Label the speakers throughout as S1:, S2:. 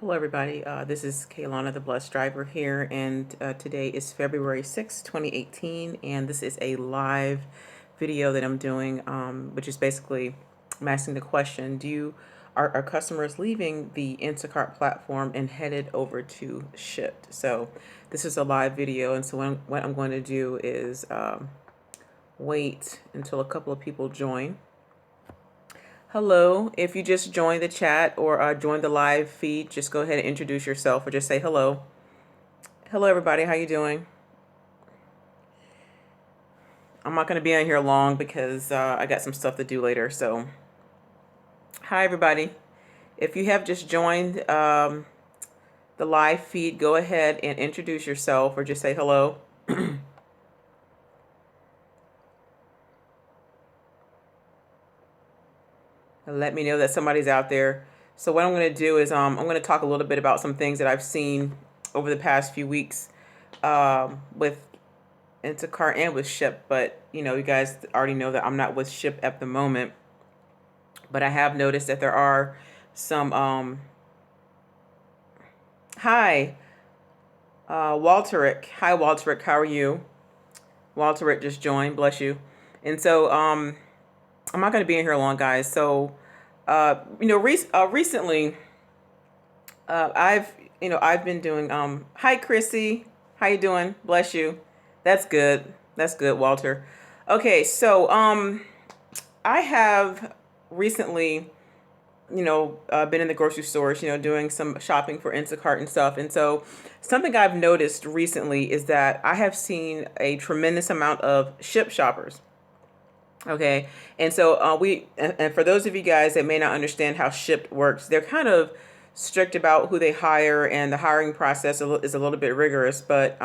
S1: Hello, everybody. This is Kaylana, the Blessed Driver here, and today is February 6, 2018, and this is a live video that I'm doing, which is basically I'm asking the question, are customers leaving the Instacart platform and headed over to Shipt? So this is a live video, and so what I'm going to do is wait until a couple of people join. Hello. If you just joined the chat or joined the live feed, just go ahead and introduce yourself or just say hello. Hello, everybody. How you doing? I'm not going to be on here long because I got some stuff to do later. So, hi, everybody. If you have just joined the live feed, go ahead and introduce yourself or just say hello. And let me know that somebody's out there. So what I'm going to do is I'm going to talk a little bit about some things that I've seen over the past few weeks with Instacart and with Shipt. But, you guys already know that I'm not with Shipt at the moment. But I have noticed that there are some, hi, Walterick. Hi, Walterick. How are you? Walterick just joined. Bless you. And so I'm not going to be in here long, guys. So, recently, I've been doing, hi, Chrissy. How you doing? Bless you. That's good. That's good, Walter. Okay. So, I have recently, been in the grocery stores, doing some shopping for Instacart and stuff. And so something I've noticed recently is that I have seen a tremendous amount of Shipt shoppers. Okay. And so and for those of you guys that may not understand how Shipt works, they're kind of strict about who they hire, and the hiring process is a little bit rigorous, but,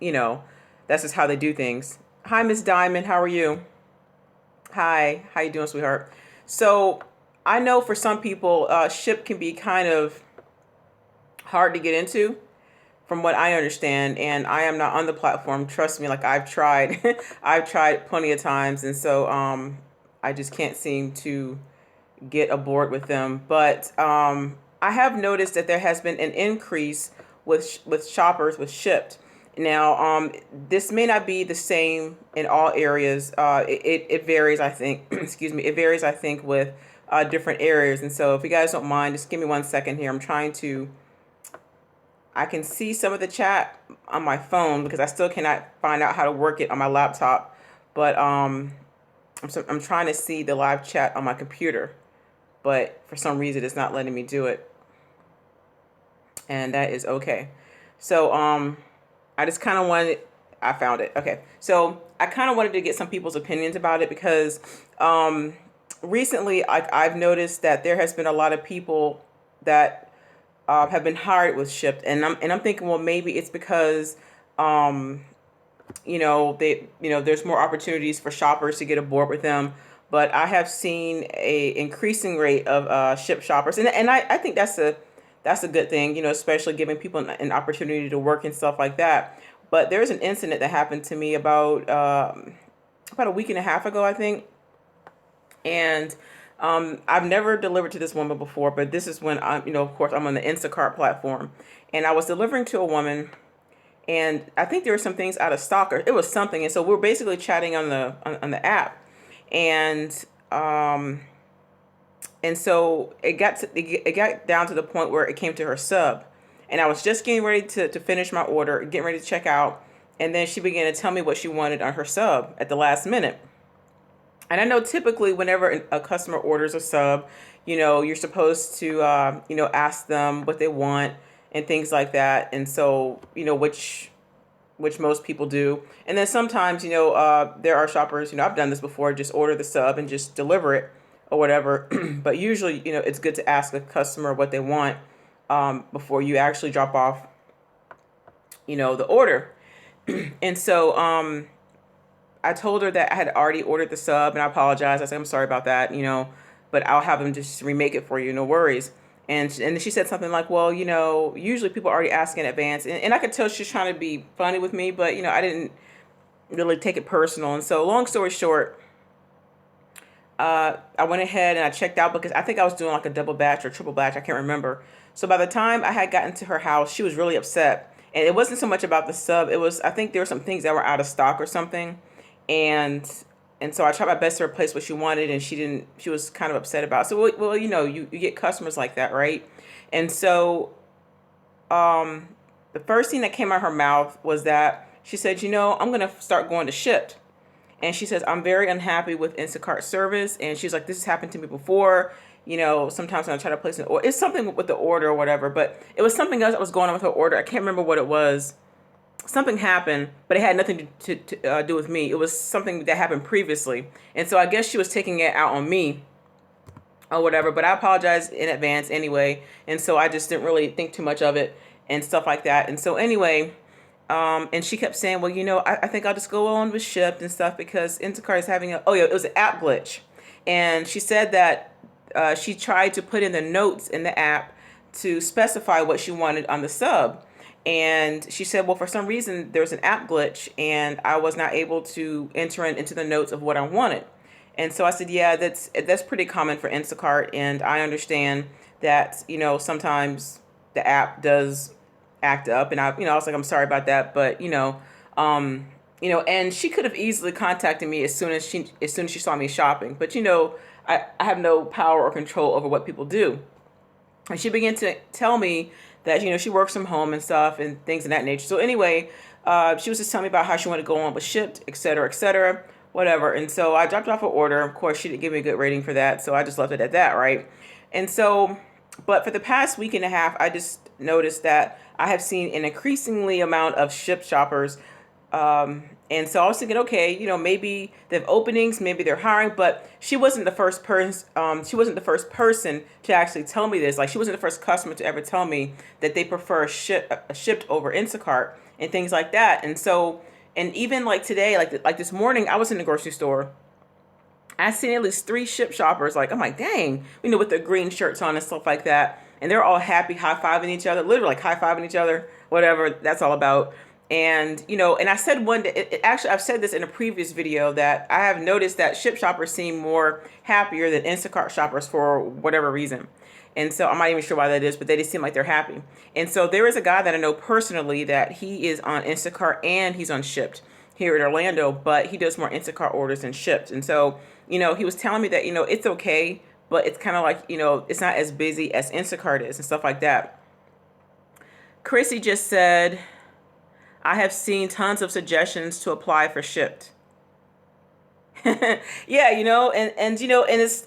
S1: you know, that's just how they do things. Hi, Miss Diamond. How are you? Hi. How you doing, sweetheart? So I know for some people, Shipt can be kind of hard to get into from what I understand, and I am not on the platform. Trust me, like I've tried, I've tried plenty of times, and so I just can't seem to get aboard with them. But I have noticed that there has been an increase with shoppers with Shipt. Now, this may not be the same in all areas. It varies, I think. Excuse me. It varies, I think, with different areas. And so, if you guys don't mind, just give me 1 second here. I'm trying to. I can see some of the chat on my phone because I still cannot find out how to work it on my laptop. But I'm trying to see the live chat on my computer, but for some reason it's not letting me do it, and that is okay. So I just kind of wanted, I found it. Okay. So I kind of wanted to get some people's opinions about it because recently I've noticed that there has been a lot of people that have been hired with Shipt, and I'm thinking, well, maybe it's because there's more opportunities for shoppers to get aboard with them. But I have seen a increasing rate of Shipt shoppers, and I think that's a good thing, especially giving people an opportunity to work and stuff like that. But there's an incident that happened to me about a week and a half ago, I think, and I've never delivered to this woman before, but this is when of course, I'm on the Instacart platform, and I was delivering to a woman, and I think there were some things out of stock, or it was something, and so we're basically chatting on the app, and so it got down to the point where it came to her sub, and I was just getting ready to finish my order, getting ready to check out, and then she began to tell me what she wanted on her sub at the last minute. And I know typically whenever a customer orders a sub, you're supposed to, ask them what they want and things like that. And so, which most people do. And then sometimes, there are shoppers, I've done this before, just order the sub and just deliver it or whatever. But usually, it's good to ask a customer what they want before you actually drop off, the order. And so, I told her that I had already ordered the sub, and I apologized. I said, I'm sorry about that, but I'll have them just remake it for you. No worries. And she said something like, well, usually people already ask in advance. And I could tell she's trying to be funny with me, but, I didn't really take it personal. And so long story short, I went ahead and I checked out because I think I was doing like a double batch or triple batch. I can't remember. So by the time I had gotten to her house, she was really upset. And it wasn't so much about the sub. It was, I think there were some things that were out of stock or something. And so I tried my best to replace what she wanted, and she was kind of upset about it. So, well, you get customers like that, right? And so um, the first thing that came out of her mouth was that she said, I'm going to start going to Shipt. And she says, I'm very unhappy with Instacart service. And she's like, this has happened to me before. Sometimes when I try to place an order, it's something with the order or whatever, but it was something else that was going on with her order. I can't remember what it was. Something happened, but it had nothing to do with me. It was something that happened previously. And so I guess she was taking it out on me or whatever, but I apologize in advance anyway. And so I just didn't really think too much of it and stuff like that. And so anyway, and she kept saying, well, I think I'll just go on with Shipt and stuff because Instacart is having it was an app glitch. And she said that she tried to put in the notes in the app to specify what she wanted on the sub. And she said, well, for some reason, there was an app glitch and I was not able to enter into the notes of what I wanted. And so I said, yeah, that's pretty common for Instacart. And I understand that, sometimes the app does act up. And I was like, I'm sorry about that. But, and she could have easily contacted me as soon as she saw me shopping. But, I have no power or control over what people do. And she began to tell me that, she works from home and stuff and things of that nature. So anyway, she was just telling me about how she wanted to go on with Shipt, et cetera, whatever. And so I dropped off an order. Of course, she didn't give me a good rating for that. So I just left it at that, right? And so, but for the past week and a half, I just noticed that I have seen an increasingly amount of Shipt shoppers. And so I was thinking, okay, maybe they have openings, maybe they're hiring, but she wasn't the first person. She wasn't the first person to actually tell me this. Like, she wasn't the first customer to ever tell me that they prefer Shipt over Instacart and things like that. And so, and even like today, like this morning, I was in the grocery store. I seen at least 3 Shipt shoppers. Like, I'm like, dang, with their green shirts on and stuff like that. And they're all happy, high-fiving each other, literally like high-fiving each other, whatever that's all about. And, and I said one day, actually, I've said this in a previous video that I have noticed that Shipt shoppers seem more happier than Instacart shoppers for whatever reason. And so I'm not even sure why that is, but they just seem like they're happy. And so there is a guy that I know personally that he is on Instacart and he's on Shipt here in Orlando, but he does more Instacart orders than Shipt. And so, he was telling me that, it's okay, but it's kind of like, it's not as busy as Instacart is and stuff like that. Chrissy just said, I have seen tons of suggestions to apply for Shipt. Yeah, and it's,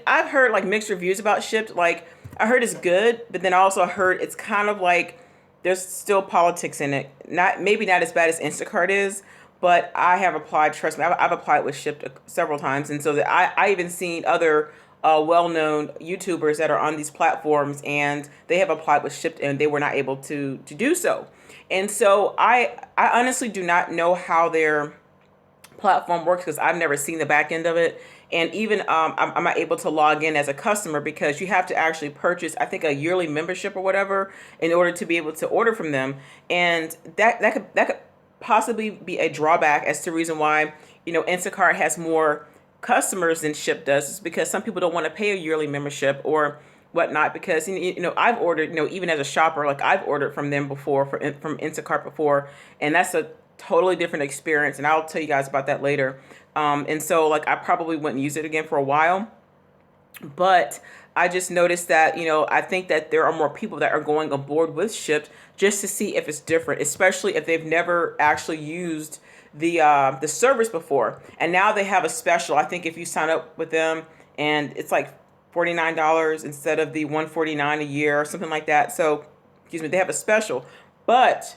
S1: I've heard like mixed reviews about Shipt. Like, I heard it's good, but then I also heard it's kind of like there's still politics in it. Maybe not as bad as Instacart is, but I have applied, trust me, I've applied with Shipt several times. And so that I even seen other well-known YouTubers that are on these platforms and they have applied with Shipt and they were not able to do so. And so I honestly do not know how their platform works because I've never seen the back end of it. And even I'm not able to log in as a customer because you have to actually purchase, I think, a yearly membership or whatever in order to be able to order from them. And that could possibly be a drawback as to the reason why, Instacart has more customers than Shipt does, is because some people don't want to pay a yearly membership or whatnot, because I've ordered, even as a shopper, like I've ordered from them before, from Instacart before, and that's a totally different experience, and I'll tell you guys about that later. And so like I probably wouldn't use it again for a while, but I just noticed that I think that there are more people that are going aboard with Shipt just to see if it's different, especially if they've never actually used the service before, and now they have a special. I think if you sign up with them, and it's like $49 instead of the $149 a year or something like that. So, excuse me, they have a special, but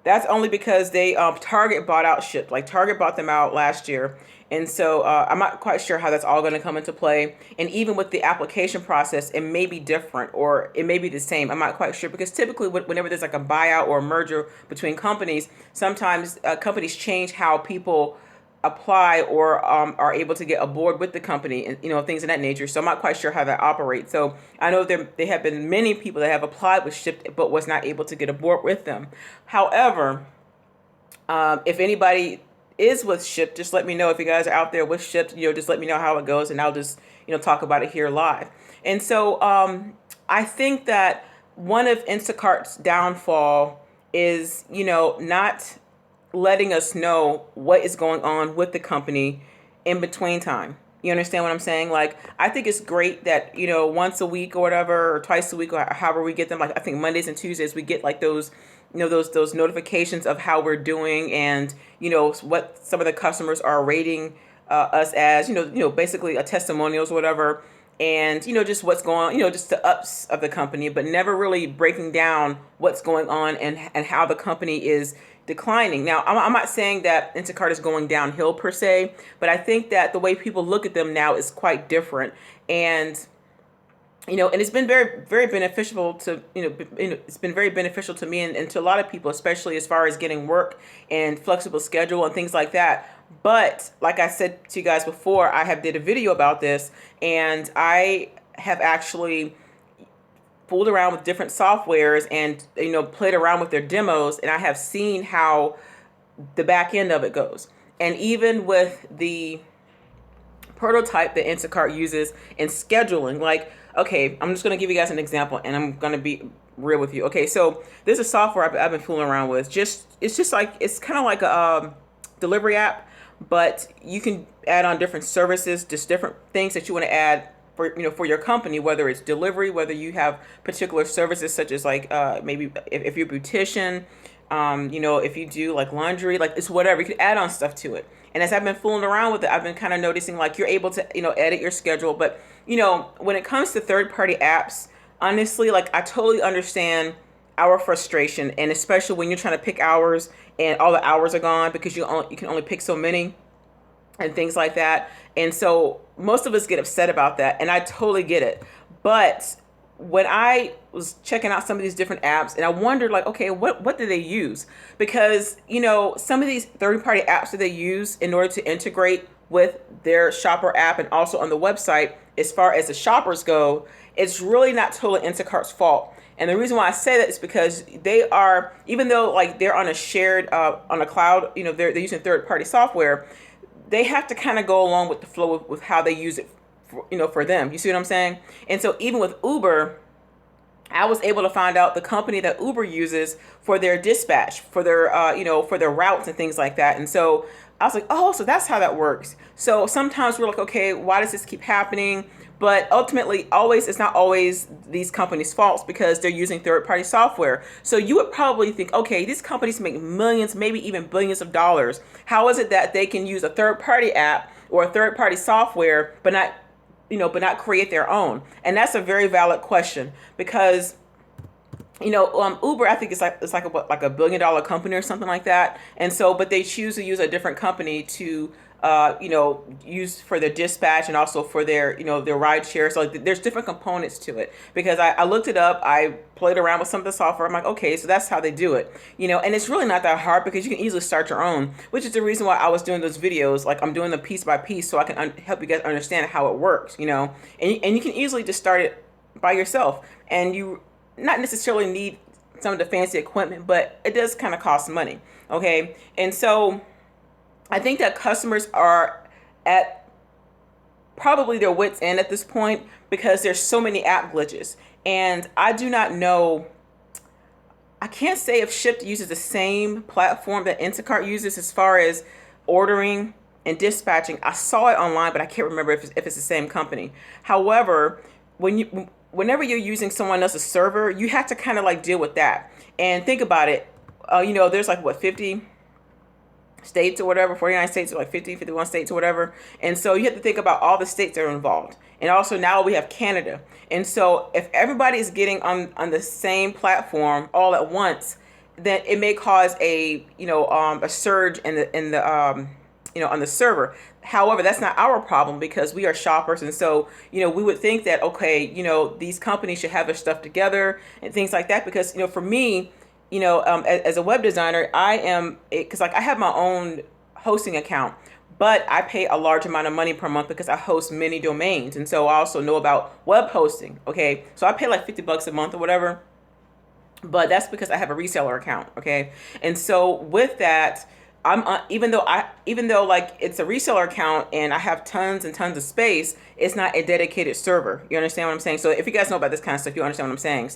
S1: that's only because they Target bought out Shipt. Like Target bought them out last year, and so I'm not quite sure how that's all going to come into play. And even with the application process, it may be different or it may be the same. I'm not quite sure, because typically whenever there's like a buyout or a merger between companies, sometimes companies change how people apply or are able to get aboard with the company, and things of that nature. So I'm not quite sure how that operates. So I know there have been many people that have applied with Shipt but was not able to get aboard with them. However, if anybody is with Shipt, just let me know. If you guys are out there with Shipt, just let me know how it goes, and I'll just, talk about it here live. And so I think that one of Instacart's downfall is, not letting us know what is going on with the company in between time. You understand what I'm saying? Like, I think it's great that, once a week or whatever, or twice a week, or however we get them. Like, I think Mondays and Tuesdays, we get like those, those notifications of how we're doing, and, what some of the customers are rating us as, basically a testimonials or whatever. And, just what's going on, just the ups of the company, but never really breaking down what's going on, and how the company is declining. Now, I'm not saying that Instacart is going downhill per se, but I think that the way people look at them now is quite different. And, and it's been very, very beneficial to, it's been very beneficial to me, and to a lot of people, especially as far as getting work and flexible schedule and things like that. But like I said to you guys before, I have did a video about this, and I have actually fooled around with different softwares and, played around with their demos, and I have seen how the back end of it goes. And even with the prototype that Instacart uses in scheduling, like, okay, I'm just going to give you guys an example, and I'm going to be real with you. Okay, so there's a software I've been fooling around with. It's kind of like a delivery app, but you can add on different services, just different things that you want to add for your company, whether it's delivery, whether you have particular services such as like maybe if you're a beautician, if you do like laundry, like it's whatever, you can add on stuff to it. And as I've been fooling around with it, I've been kind of noticing like you're able to edit your schedule. But when it comes to third-party apps, honestly, like I totally understand our frustration, and especially when you're trying to pick hours and all the hours are gone because you can only pick so many and things like that. And so most of us get upset about that, and I totally get it. But when I was checking out some of these different apps, and I wondered like, okay, what do they use? Because, some of these third-party apps that they use in order to integrate with their shopper app and also on the website, as far as the shoppers go, it's really not totally Instacart's fault. And the reason why I say that is because they are, even though like they're on a shared, on a cloud, they're using third-party software, they have to kind of go along with the flow with how they use it, for them. You see what I'm saying? And so even with Uber, I was able to find out the company that Uber uses for their dispatch, for their, for their routes and things like that. And so I was like, oh, so that's how that works. So sometimes we're like, okay, why does this keep happening? But ultimately, it's not always these companies' faults because they're using third-party software. So you would probably think, okay, these companies make millions, maybe even billions of dollars. How is it that they can use a third-party app or a third-party software, but not create their own? And that's a very valid question because, Uber, I think it's like $1 billion company or something like that. And so, but they choose to use a different company to use for their dispatch and also for their, their ride share. So there's different components to it because I looked it up. I played around with some of the software. I'm like, okay, so that's how they do it, and it's really not that hard because you can easily start your own, which is the reason why I was doing those videos. Like I'm doing them piece by piece so I can help you guys understand how it works, and you can easily just start it by yourself, and you not necessarily need some of the fancy equipment, but it does kind of cost money. Okay. And so I think that customers are at probably their wits' end at this point because there's so many app glitches. And I do not know, I can't say if Shipt uses the same platform that Instacart uses as far as ordering and dispatching. I saw it online, but I can't remember if it's the same company. However, whenever you're using someone else's server, you have to kind of like deal with that. And think about it, there's like 50 states or whatever, 49 states or like 50, 51 states or whatever. And so you have to think about all the states that are involved. And also now we have Canada. And so if everybody is getting on the same platform all at once, then it may cause a surge in the on the server. However, that's not our problem because we are shoppers. And so, we would think that, okay, these companies should have their stuff together and things like that. Because, for me, as a web designer, because like I have my own hosting account, but I pay a large amount of money per month because I host many domains. And so I also know about web hosting. Okay. So I pay like $50 a month or whatever, but that's because I have a reseller account. Okay. And so with that, even though like it's a reseller account and I have tons and tons of space, it's not a dedicated server. You understand what I'm saying? So if you guys know about this kind of stuff, you understand what I'm saying.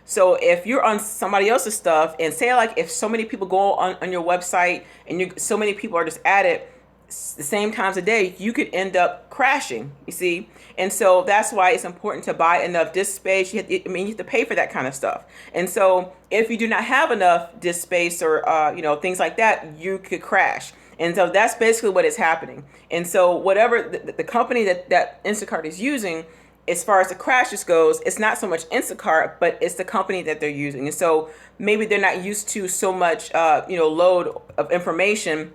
S1: So if you're on somebody else's stuff, and say like if so many people go on your website and so many people are just at it the same times a day, you could end up crashing, you see. And so that's why it's important to buy enough disk space. You have to pay for that kind of stuff. And so if you do not have enough disk space or things like that, you could crash. And so that's basically what is happening. And so whatever the company that Instacart is using, as far as the crashes goes, it's not so much Instacart, but it's the company that they're using. And so maybe they're not used to so much load of information,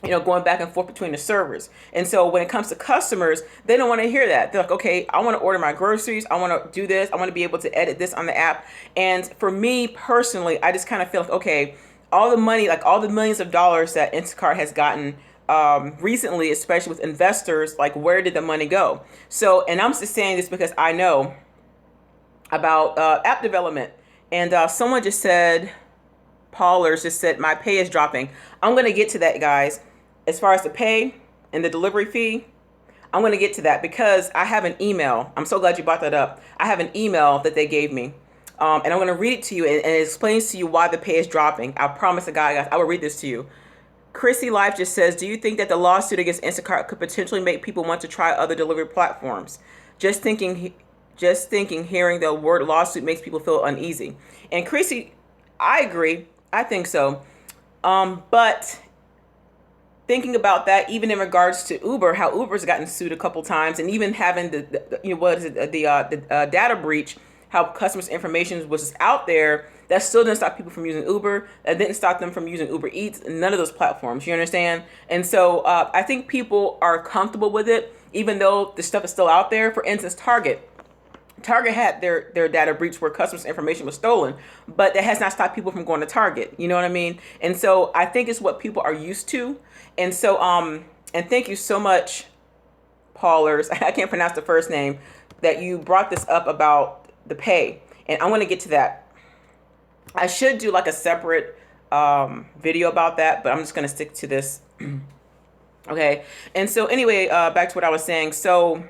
S1: going back and forth between the servers. And so when it comes to customers, they don't want to hear that. They're like, okay, I want to order my groceries. I want to do this. I want to be able to edit this on the app. And for me personally, I just kind of feel like, okay, all the money, like all the millions of dollars that Instacart has gotten recently, especially with investors, like where did the money go? So, and I'm just saying this because I know about app development. And someone just said, Paulers just said, my pay is dropping. I'm going to get to that, guys. As far as the pay and the delivery fee, I'm going to get to that because I have an email. I'm so glad you brought that up. I have an email that they gave me. And I'm going to read it to you, and it explains to you why the pay is dropping. I promise to God, guys, I will read this to you. Chrissy Life just says, do you think that the lawsuit against Instacart could potentially make people want to try other delivery platforms? Just thinking, hearing the word lawsuit makes people feel uneasy. And Chrissy, I agree. I think so. But thinking about that, even in regards to Uber, how Uber's gotten sued a couple times, and even having the data breach, how customers' information was just out there, that still didn't stop people from using Uber. That didn't stop them from using Uber Eats, none of those platforms. You understand? And so I think people are comfortable with it, even though the stuff is still out there. For instance, Target had their data breach where customers' information was stolen, but that has not stopped people from going to Target. You know what I mean? And so I think it's what people are used to. And so, and thank you so much, Paulers. I can't pronounce the first name, that you brought this up about the pay. And I want to get to that. I should do like a separate video about that, but I'm just going to stick to this. Okay. And so anyway, back to what I was saying. So,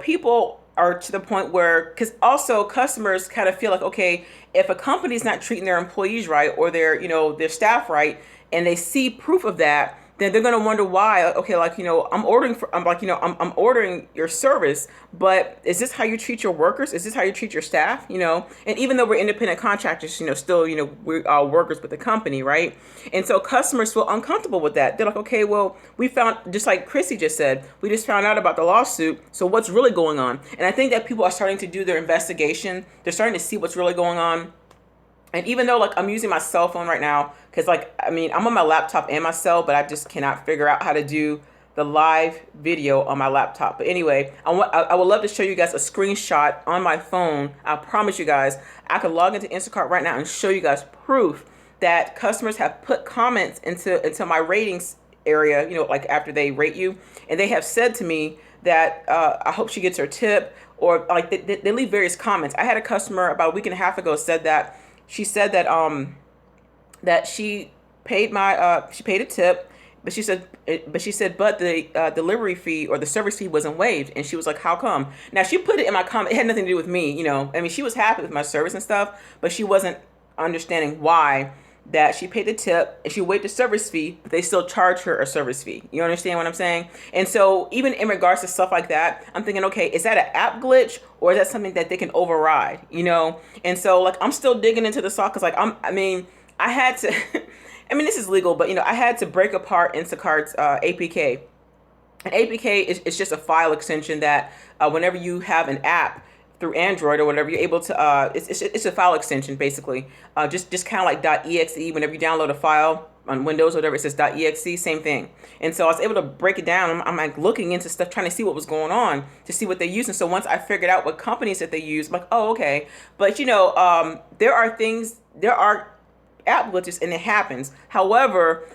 S1: people are to the point where, because also customers kind of feel like, okay, if a company's not treating their employees right or their staff right, and they see proof of that, then they're going to wonder why. Okay, I'm ordering your service, but is this how you treat your workers? Is this how you treat your staff? And even though we're independent contractors, still, we are workers with the company, right? And so customers feel uncomfortable with that. They're like, okay, well, we found, just like Chrissy just said, we just found out about the lawsuit. So what's really going on? And I think that people are starting to do their investigation. They're starting to see what's really going on. And even though I'm using my cell phone right now, because I'm on my laptop and my cell, but I just cannot figure out how to do the live video on my laptop. But anyway, I would love to show you guys a screenshot on my phone. I promise you guys, I could log into Instacart right now and show you guys proof that customers have put comments into my ratings area, after they rate you. And they have said to me that I hope she gets her tip, or they leave various comments. I had a customer about a week and a half ago said that she said that that she paid she paid a tip, but she said the delivery fee or the service fee wasn't waived, and she was like, how come? Now she put it in my comment. It had nothing to do with me, she was happy with my service and stuff, but she wasn't understanding why that she paid the tip and she waived the service fee, but they still charge her a service fee. You understand what I'm saying? And so even in regards to stuff like that, I'm thinking, okay, is that an app glitch or is that something that they can override? And so I'm still digging into the saw because I had to, this is legal, but I had to break apart Instacart's APK. An APK is just a file extension that whenever you have an app through Android or whatever, you're able to, it's a file extension basically, just kind of like .exe. Whenever you download a file on Windows or whatever, it says .exe, same thing. And so I was able to break it down. I'm looking into stuff, trying to see what was going on, to see what they use. And so once I figured out what companies that they use, I'm like, oh, okay. But there are app glitches, and it happens. However,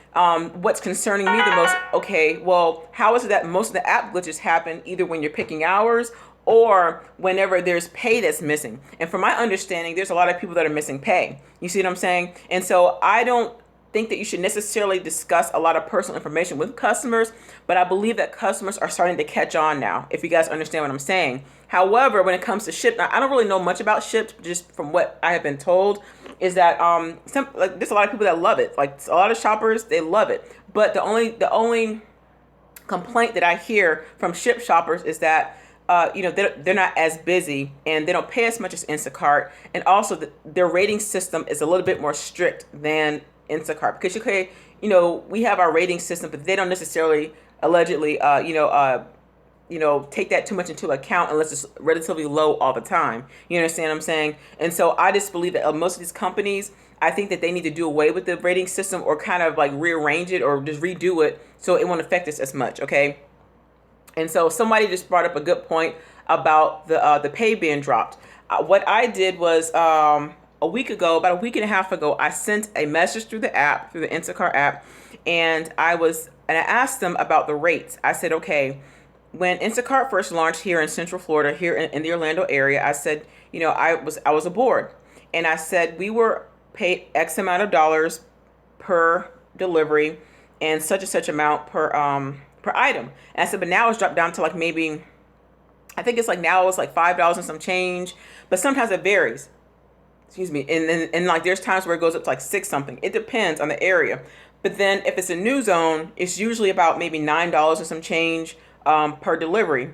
S1: what's concerning me the most, okay, well, how is it that most of the app glitches happen either when you're picking hours or whenever there's pay that's missing? And from my understanding, there's a lot of people that are missing pay. You see what I'm saying? And so I don't think that you should necessarily discuss a lot of personal information with customers, but I believe that customers are starting to catch on now, if you guys understand what I'm saying. However, when it comes to Shipt, now, I don't really know much about Shipt, just from what I have been told, is that there's a lot of people that love it. Like a lot of shoppers, they love it. But the only complaint that I hear from Shipt shoppers is that they're not as busy and they don't pay as much as Instacart, and also their rating system is a little bit more strict than Instacart, because we have our rating system, but they don't necessarily allegedly take that too much into account unless it's relatively low all the time. You understand what I'm saying? And so I just believe that most of these companies, I think that they need to do away with the rating system, or kind of like rearrange it, or just redo it so it won't affect us as much. Okay. And so somebody just brought up a good point about the pay being dropped. What I did was about a week and a half ago, I sent a message through the Instacart app, and I asked them about the rates. I said, okay, when Instacart first launched here in Central Florida, here in the Orlando area, I said, I was aboard, and I said we were paid X amount of dollars per delivery and such amount per item. And I said, but now it's dropped down to like maybe, I think it's like now it's like $5 and some change, but sometimes it varies. Excuse me. And like there's times where it goes up to like six something. It depends on the area. But then if it's a new zone, it's usually about maybe $9 or some change per delivery.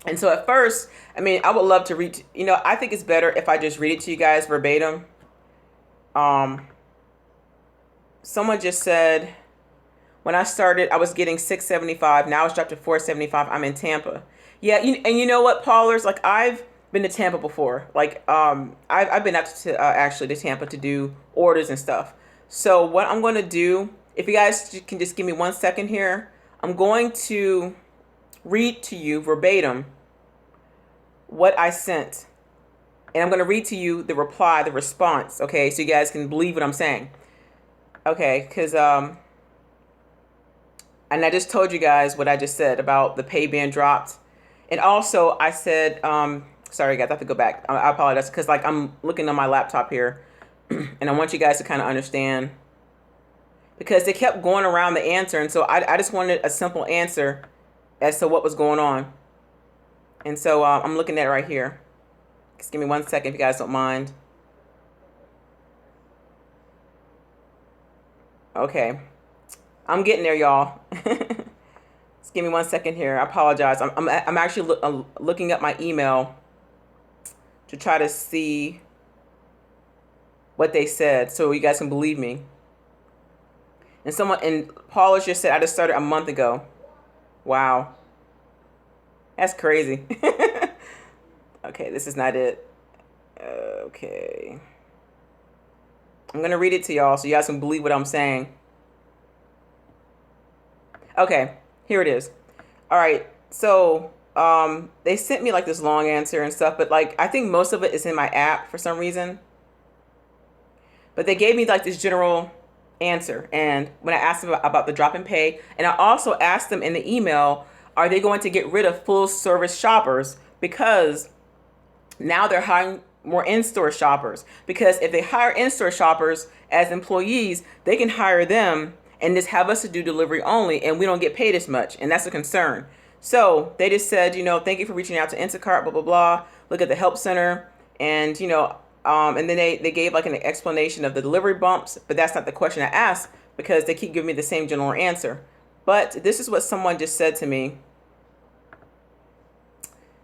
S1: And so at first, I would love to read, I think it's better if I just read it to you guys verbatim. Someone just said, when I started, I was getting $6.75. Now it's dropped to $4.75. I'm in Tampa. Yeah, and you know what, Paulers? Like I've been to Tampa before. Like I've been out to actually to Tampa to do orders and stuff. So what I'm going to do, if you guys can just give me 1 second here, I'm going to read to you verbatim what I sent, and I'm going to read to you the reply, the response. Okay, so you guys can believe what I'm saying. Okay, because and I just told you guys what I just said about the pay being dropped. And also I said, sorry guys, I have to go back. I apologize, because like I'm looking on my laptop here and I want you guys to kind of understand, because they kept going around the answer. And so I just wanted a simple answer as to what was going on. And so I'm looking at it right here. Just give me 1 second if you guys don't mind. Okay. I'm getting there, y'all. Just give me 1 second here. I apologize. I'm actually looking up my email to try to see what they said, so you guys can believe me. And Paula just said, I just started a month ago. Wow. That's crazy. Okay, this is not it. Okay. I'm going to read it to y'all so you guys can believe what I'm saying. Okay, here it is. All right, so they sent me like this long answer and stuff, but like I think most of it is in my app for some reason. But they gave me like this general answer, and when I asked them about the drop in pay, and I also asked them in the email, are they going to get rid of full service shoppers, because now they're hiring more in-store shoppers, because if they hire in-store shoppers as employees, they can hire them and just have us to do delivery only, and we don't get paid as much, and that's a concern. So they just said, thank you for reaching out to Instacart, blah, blah, blah. Look at the help center, and, and then they gave like an explanation of the delivery bumps, but that's not the question I asked, because they keep giving me the same general answer. But this is what someone just said to me.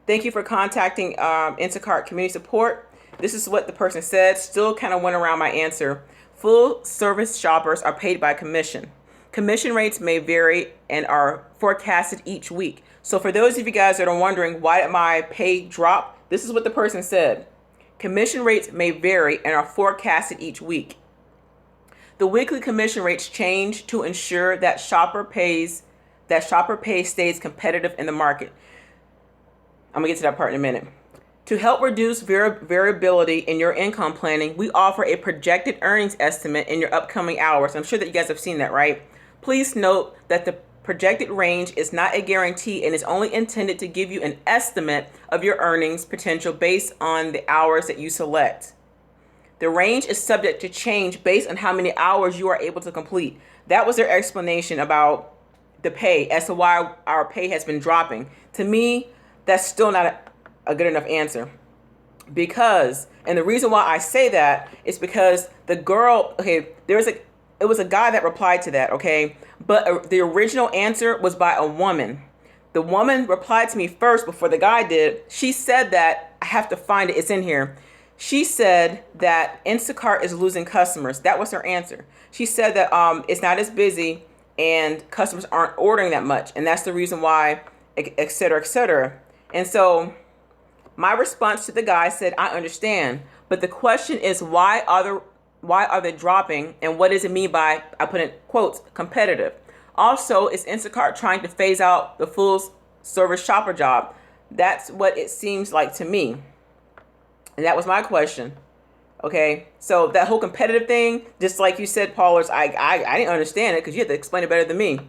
S1: Thank you for contacting Instacart Community Support. This is what the person said. Still kind of went around my answer. Full service shoppers are paid by commission. Commission rates may vary and are forecasted each week. So for those of you guys that are wondering why did my pay drop, this is what the person said. Commission rates may vary and are forecasted each week. The weekly commission rates change to ensure that shopper pay stays competitive in the market. I'm gonna get to that part in a minute. To help reduce variability in your income planning, we offer a projected earnings estimate in your upcoming hours. I'm sure that you guys have seen that, right? Please note that the projected range is not a guarantee and is only intended to give you an estimate of your earnings potential based on the hours that you select. The range is subject to change based on how many hours you are able to complete. That was their explanation about the pay as to why our pay has been dropping. To me, that's still not a good enough answer. Because, and the reason why I say that is because the girl, okay, it was a guy that replied to that, okay? But the original answer was by a woman. The woman replied to me first before the guy did. She said that, I have to find it, it's in here. She said that Instacart is losing customers. That was her answer. She said that it's not as busy and customers aren't ordering that much. And that's the reason why, et cetera, et cetera. And so my response to the guy said, I understand. But the question is, why are they dropping? And what does it mean by, I put in quotes, competitive? Also, is Instacart trying to phase out the full service shopper job? That's what it seems like to me. And that was my question. Okay, so that whole competitive thing, just like you said, Paulers, I didn't understand it because you had to explain it better than me.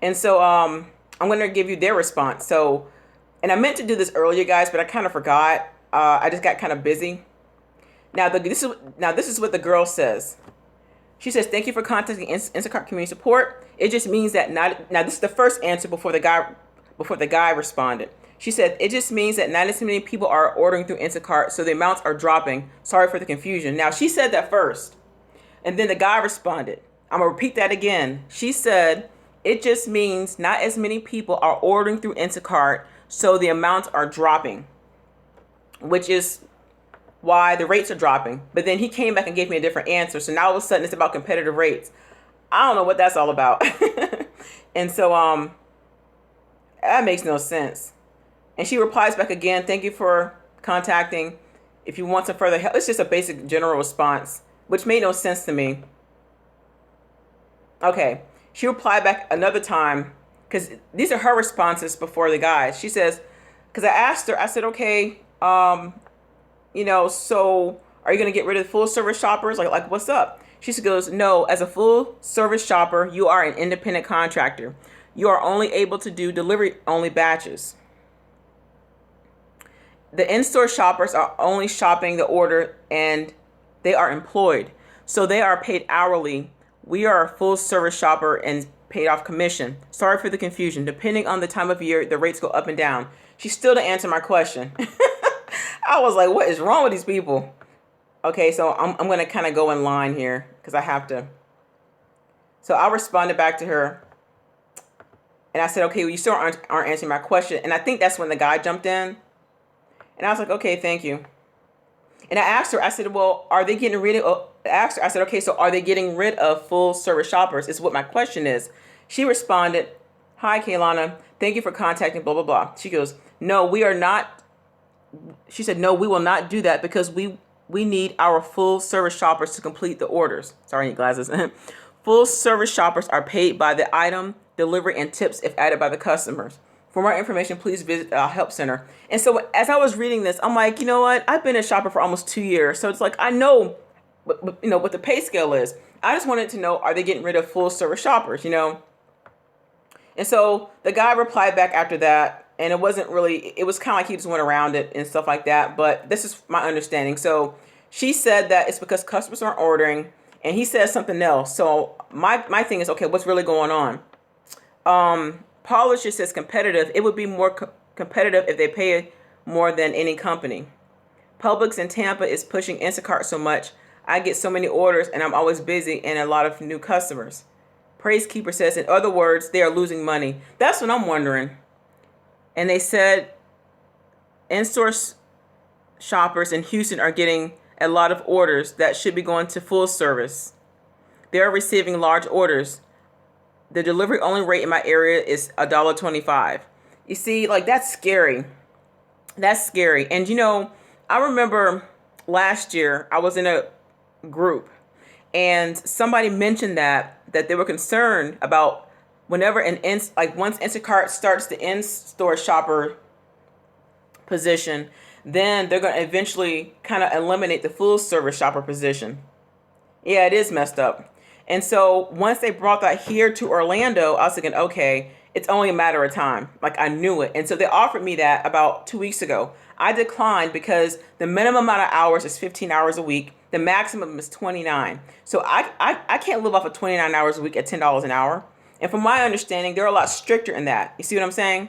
S1: And so I'm going to give you their response. So, and I meant to do this earlier, guys, but I kind of forgot. I just got kind of busy. Now, this is what the girl says. She says, thank you for contacting Instacart Community Support. It just means that now this is the first answer before the guy responded. She said, it just means that not as many people are ordering through Instacart, so the amounts are dropping. Sorry for the confusion. Now, she said that first, and then the guy responded. I'm going to repeat that again. She said, it just means not as many people are ordering through Instacart, so the amounts are dropping, which is why the rates are dropping. But then he came back and gave me a different answer. So now all of a sudden it's about competitive rates. I don't know what that's all about. And so that makes no sense. And she replies back again, thank you for contacting. If you want some further help, it's just a basic general response, which made no sense to me. Okay, she replied back another time, because these are her responses before the guy. She says, because I asked her, I said, okay, so are you going to get rid of the full service shoppers? Like what's up? She goes, no, as a full service shopper, you are an independent contractor. You are only able to do delivery only batches. The in-store shoppers are only shopping the order and they are employed. So they are paid hourly. We are a full service shopper and paid off commission. Sorry for the confusion. Depending on the time of year, the rates go up and down. She still didn't answer my question. I was like, what is wrong with these people? Okay, so I'm going to kind of go in line here because I have to. So I responded back to her. And I said, okay, well, you still aren't answering my question. And I think that's when the guy jumped in. And I was like, okay, thank you. And I asked her, I said, well, are they getting rid of, I said, okay, so are they getting rid of full service shoppers is what my question is. She responded, hi, Kaylana, thank you for contacting, blah, blah, blah. She goes, no, we are not. She said, no, we will not do that because we need our full service shoppers to complete the orders. Sorry, I need glasses. Full service shoppers are paid by the item, delivery, and tips if added by the customers. For more information, please visit our help center. And so as I was reading this, I'm like, you know what? I've been a shopper for almost 2 years. So it's like, I know what the pay scale is. I just wanted to know, are they getting rid of full service shoppers, And so the guy replied back after that, and it was kind of like he just went around it and stuff like that. But this is my understanding. So she said that it's because customers aren't ordering, and he says something else. So my thing is, okay, what's really going on? Paula just says competitive. It would be more competitive if they pay more than any company. Publix in Tampa is pushing Instacart so much. I get so many orders and I'm always busy and a lot of new customers. Praise Keeper says, in other words, they are losing money. That's what I'm wondering. And they said in-store shoppers in Houston are getting a lot of orders that should be going to full service. They are receiving large orders. The delivery only rate in my area is $1.25. You see, like, that's scary. That's scary. And, I remember last year I was in a group and somebody mentioned that they were concerned about whenever once Instacart starts the in-store shopper position, then they're going to eventually kind of eliminate the full service shopper position. Yeah, it is messed up. And so once they brought that here to Orlando, I was thinking, okay, it's only a matter of time. Like I knew it. And so they offered me that about 2 weeks ago. I declined because the minimum amount of hours is 15 hours a week. The maximum is 29. So I can't live off of 29 hours a week at $10 an hour. And from my understanding, they're a lot stricter in that. You see what I'm saying?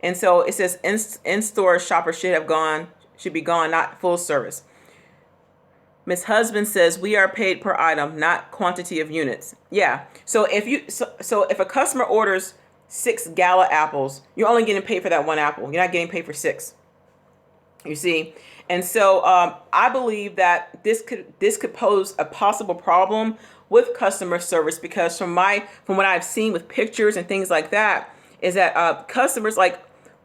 S1: And so it says in-store shoppers should be gone, not full service. Miss Husband says we are paid per item, not quantity of units. Yeah. So if a customer orders 6 gala apples, you're only getting paid for that one apple. You're not getting paid for 6. You see, and so I believe that this could pose a possible problem with customer service, because from what I've seen with pictures and things like that, is that customers, like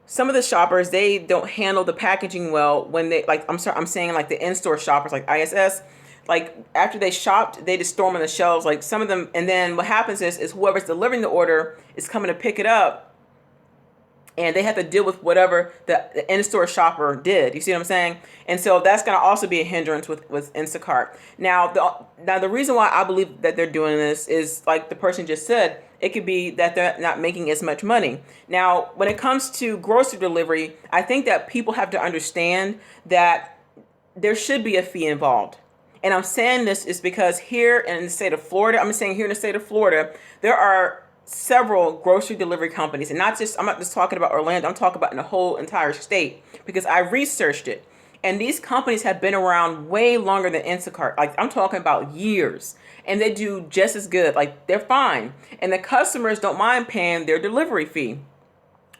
S1: some of the shoppers, they don't handle the packaging well when they, like, I'm saying like the in-store shoppers like ISS, like after they shopped, they just storm on the shelves, like some of them. And then what happens is whoever's delivering the order is coming to pick it up, and they have to deal with whatever the in-store shopper did. You see what I'm saying? And so that's going to also be a hindrance with Instacart. Now the reason why I believe that they're doing this is, like the person just said, it could be that they're not making as much money. Now, when it comes to grocery delivery, I think that people have to understand that there should be a fee involved. And I'm saying this is because here in the state of Florida, there are several grocery delivery companies, and I'm not just talking about Orlando, I'm talking about in the whole entire state, because I researched it. And these companies have been around way longer than Instacart. Like I'm talking about years. And they do just as good. Like they're fine. And the customers don't mind paying their delivery fee.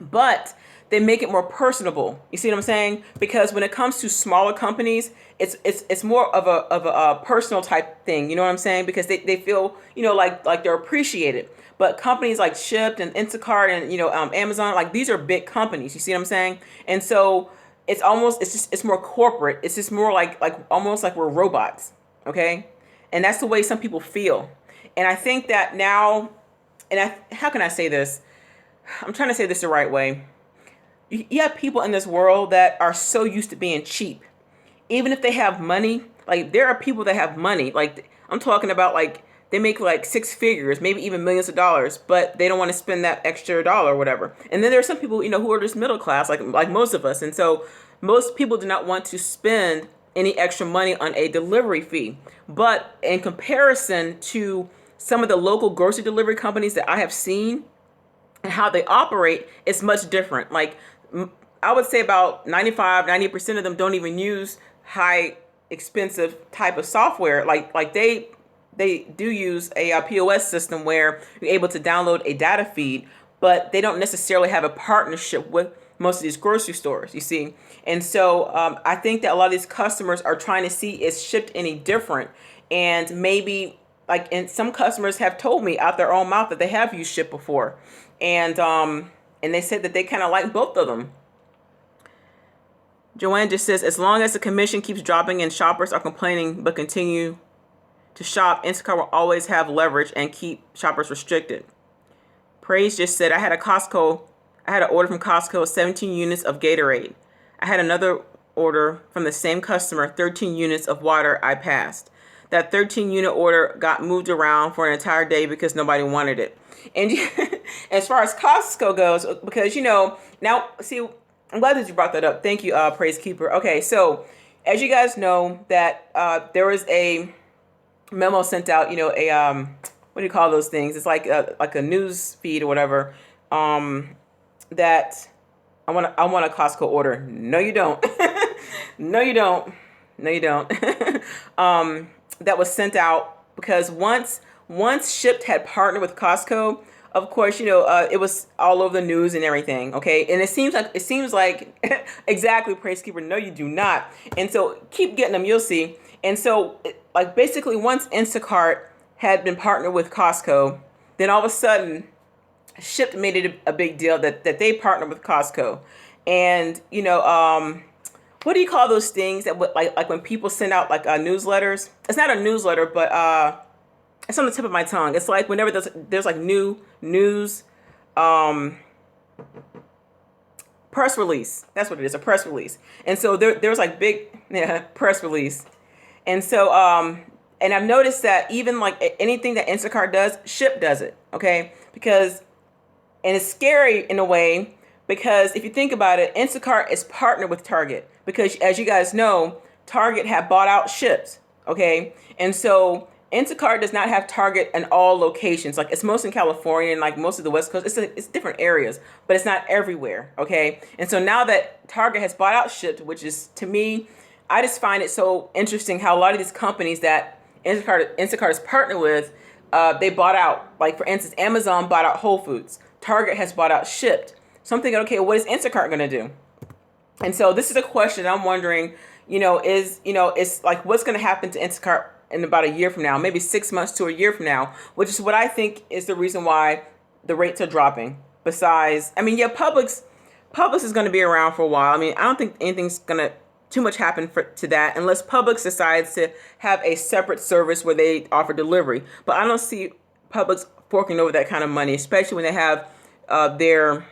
S1: But they make it more personable. You see what I'm saying? Because when it comes to smaller companies, it's more of a personal type thing. You know what I'm saying? Because they feel, like they're appreciated. But companies like Shipt and Instacart and Amazon, like these are big companies. You see what I'm saying? And so it's more corporate. It's just more like almost like we're robots. Okay. And that's the way some people feel. And I think that now, how can I say this? I'm trying to say this the right way. You have people in this world that are so used to being cheap. Even if they have money, like there are people that have money. Like I'm talking about, like they make like 6 figures, maybe even millions of dollars, but they don't want to spend that extra dollar or whatever. And then there are some people, who are just middle class, like most of us. And so most people do not want to spend any extra money on a delivery fee. But in comparison to some of the local grocery delivery companies that I have seen and how they operate, it's much different. Like I would say about 90% of them don't even use high expensive type of software. Like they do use a POS system where you're able to download a data feed, but they don't necessarily have a partnership with most of these grocery stores, you see. And so I think that a lot of these customers are trying to see, is Shipt any different? And maybe and some customers have told me out their own mouth that they have used Shipt before. And they said that they kind of like both of them. Joanne just says, as long as the commission keeps dropping and shoppers are complaining but continue to shop, Instacart will always have leverage and keep shoppers restricted. Praise just said, I had an order from Costco, 17 units of Gatorade. I had another order from the same customer, 13 units of water. I passed. That 13 unit order got moved around for an entire day because nobody wanted it. And as far as Costco goes, because, now, see, I'm glad that you brought that up. Thank you, Praise Keeper. Okay, so as you guys know, that there was a memo sent out, what do you call those things? It's like a news feed or whatever, that I want a Costco order. No, you don't. No, you don't. No, you don't. That was sent out because once Shipt had partnered with Costco, of course, it was all over the news and everything. Okay. And it seems like exactly, Praise Keeper. No, you do not. And so keep getting them. You'll see. And so basically once Instacart had been partnered with Costco, then all of a sudden Shipt made it a big deal that they partnered with Costco. And, what do you call those things that like when people send out like newsletters? It's not a newsletter, but it's on the tip of my tongue. It's like whenever there's like new news, press release. That's what it is, a press release. And so there's like big press release. And so and I've noticed that even like anything that Instacart does, Shipt does it. Okay, because And it's scary in a way because if you think about it, Instacart is partnered with Target because, as you guys know, Target had bought out Shipt. Okay. And so Instacart does not have Target in all locations. Like it's most in California and like most of the West Coast. It's different areas, but it's not everywhere. Okay. And so now that Target has bought out Shipt, which is to me, I just find it so interesting how a lot of these companies that Instacart is partnered with, they bought out. Like for instance, Amazon bought out Whole Foods. Target has bought out Shipt. So I'm thinking, okay, what is Instacart going to do? And so this is a question I'm wondering, it's like what's going to happen to Instacart in about a year from now, maybe 6 months to a year from now, which is what I think is the reason why the rates are dropping. Besides, I mean, yeah, Publix is going to be around for a while. I mean, I don't think anything's going to too much happen to that unless Publix decides to have a separate service where they offer delivery. But I don't see Publix forking over that kind of money, especially when they have their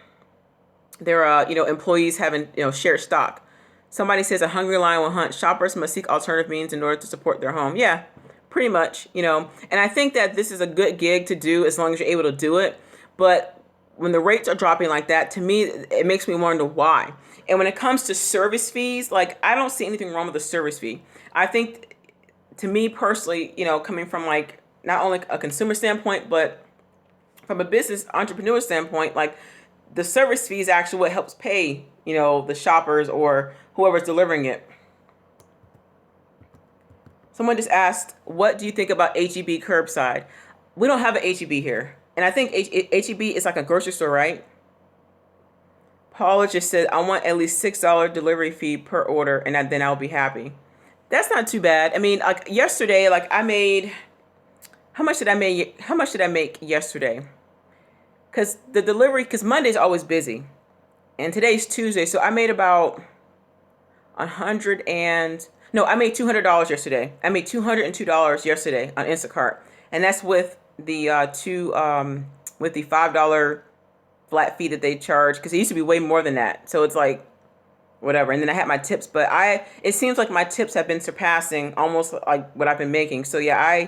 S1: employees having shared stock. Somebody says a hungry lion will hunt. Shoppers must seek alternative means in order to support their home. Yeah, pretty much. And I think that this is a good gig to do as long as you're able to do it. But when the rates are dropping like that, to me, it makes me wonder why. And when it comes to service fees, like I don't see anything wrong with a service fee. I think, to me personally, coming from like not only a consumer standpoint, but from a business entrepreneur standpoint, like the service fee is actually what helps pay, the shoppers or whoever's delivering it. Someone just asked, what do you think about HEB curbside? We don't have an HEB here. And I think HEB is like a grocery store, right? Paula just said, I want at least $6 delivery fee per order and then I'll be happy. That's not too bad. I mean, like yesterday, like I made, how much did I make yesterday? Because Monday's always busy. And today's Tuesday. So I made about I made $200 yesterday. I made $202 yesterday on Instacart. And that's with the $5 flat fee that they charge. Because it used to be way more than that. So it's like, whatever. And then I had my tips. But it seems like my tips have been surpassing almost like what I've been making. So yeah,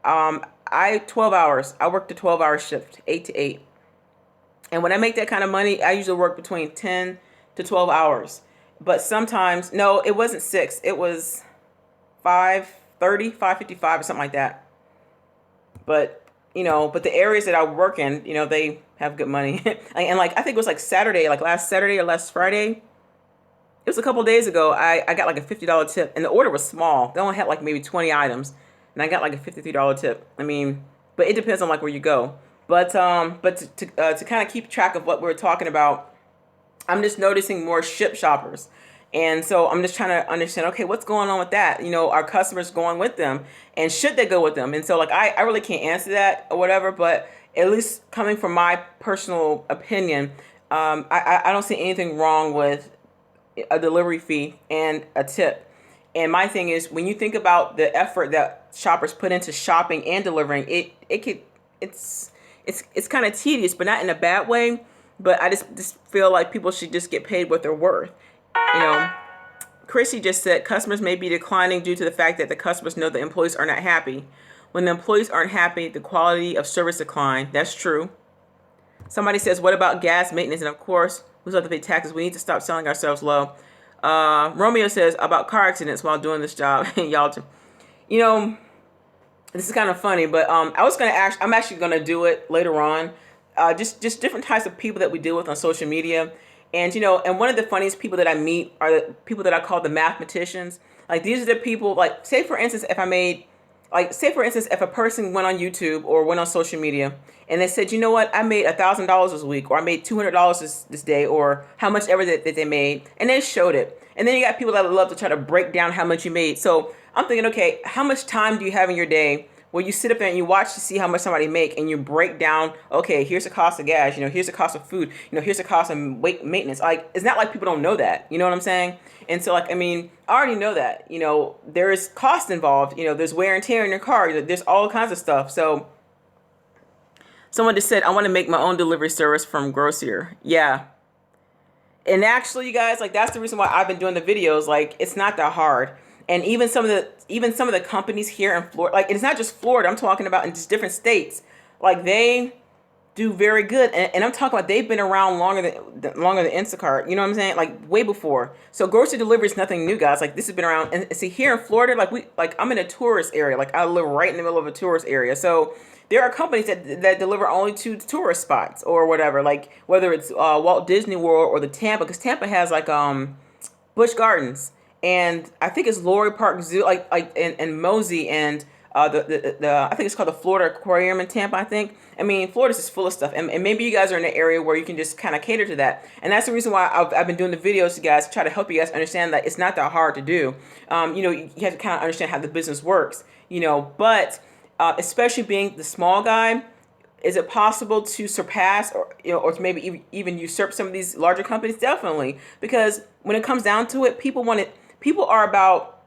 S1: 12 hours. I worked a 12-hour shift, 8 to 8. And when I make that kind of money, I usually work between 10 to 12 hours. But sometimes, no, it wasn't 6. It was 5:30, 5:55 or something like that. But, but the areas that I work in, they have good money. And like, I think it was like Saturday, like last Saturday or last Friday. It was a couple of days ago. I got like a $50 tip and the order was small. They only had like maybe 20 items and I got like a $53 tip. I mean, but it depends on like where you go. But to kind of keep track of what we're talking about, I'm just noticing more Shipt shoppers. And so I'm just trying to understand, okay, what's going on with that? Are customers going with them and should they go with them? And so like, I really can't answer that or whatever, but at least coming from my personal opinion, I don't see anything wrong with a delivery fee and a tip. And my thing is, when you think about the effort that shoppers put into shopping and delivering, it's kind of tedious, but not in a bad way. But I just feel like people should just get paid what they're worth. Chrissy just said customers may be declining due to the fact that the customers know the employees are not happy. When the employees aren't happy, the quality of service decline. That's true. Somebody says, what about gas maintenance? And of course, we still have to pay taxes. We need to stop selling ourselves low. Romeo says about car accidents while doing this job. Y'all, this is kind of funny, but I'm actually going to do it later on. Just different types of people that we deal with on social media. And, and one of the funniest people that I meet are the people that I call the mathematicians. Like, these are the people, like, say, for instance, if a person went on YouTube or went on social media and they said, you know what, I made $1,000 this week, or I made $200 this day, or how much ever that they made, and they showed it. And then you got people that love to try to break down how much you made. So I'm thinking, okay, how much time do you have in your day where you sit up there and you watch to see how much somebody make, and you break down, okay, here's the cost of gas, here's the cost of food, here's the cost of maintenance. Like, it's not like people don't know that, you know what I'm saying? And so, like, I mean, I already know that, there is cost involved, there's wear and tear in your car, there's all kinds of stuff. So someone just said, I want to make my own delivery service from Groceries. Yeah. And actually, you guys, like, that's the reason why I've been doing the videos. Like, it's not that hard. And even some of the companies here in Florida, like, it's not just Florida, I'm talking about in just different states. Like, they do very good, and I'm talking about they've been around longer than Instacart. You know what I'm saying? Like way before. So grocery delivery is nothing new, guys. Like this has been around. And see, here in Florida, like I'm in a tourist area. Like I live right in the middle of a tourist area. So there are companies that deliver only to tourist spots or whatever. Like whether it's Walt Disney World or the Tampa, because Tampa has like Busch Gardens, and I think it's Lori Park Zoo, and Mosey, and the I think it's called the Florida Aquarium in Tampa. I think. I mean, Florida's just full of stuff, and maybe you guys are in an area where you can just kind of cater to that, and that's the reason why I've been doing the videos to guys to try to help you guys understand that it's not that hard to do. You have to kind of understand how the business works. But especially being the small guy. Is it possible to surpass or to maybe even usurp some of these larger companies? Definitely, because when it comes down to it, people want it. People are about,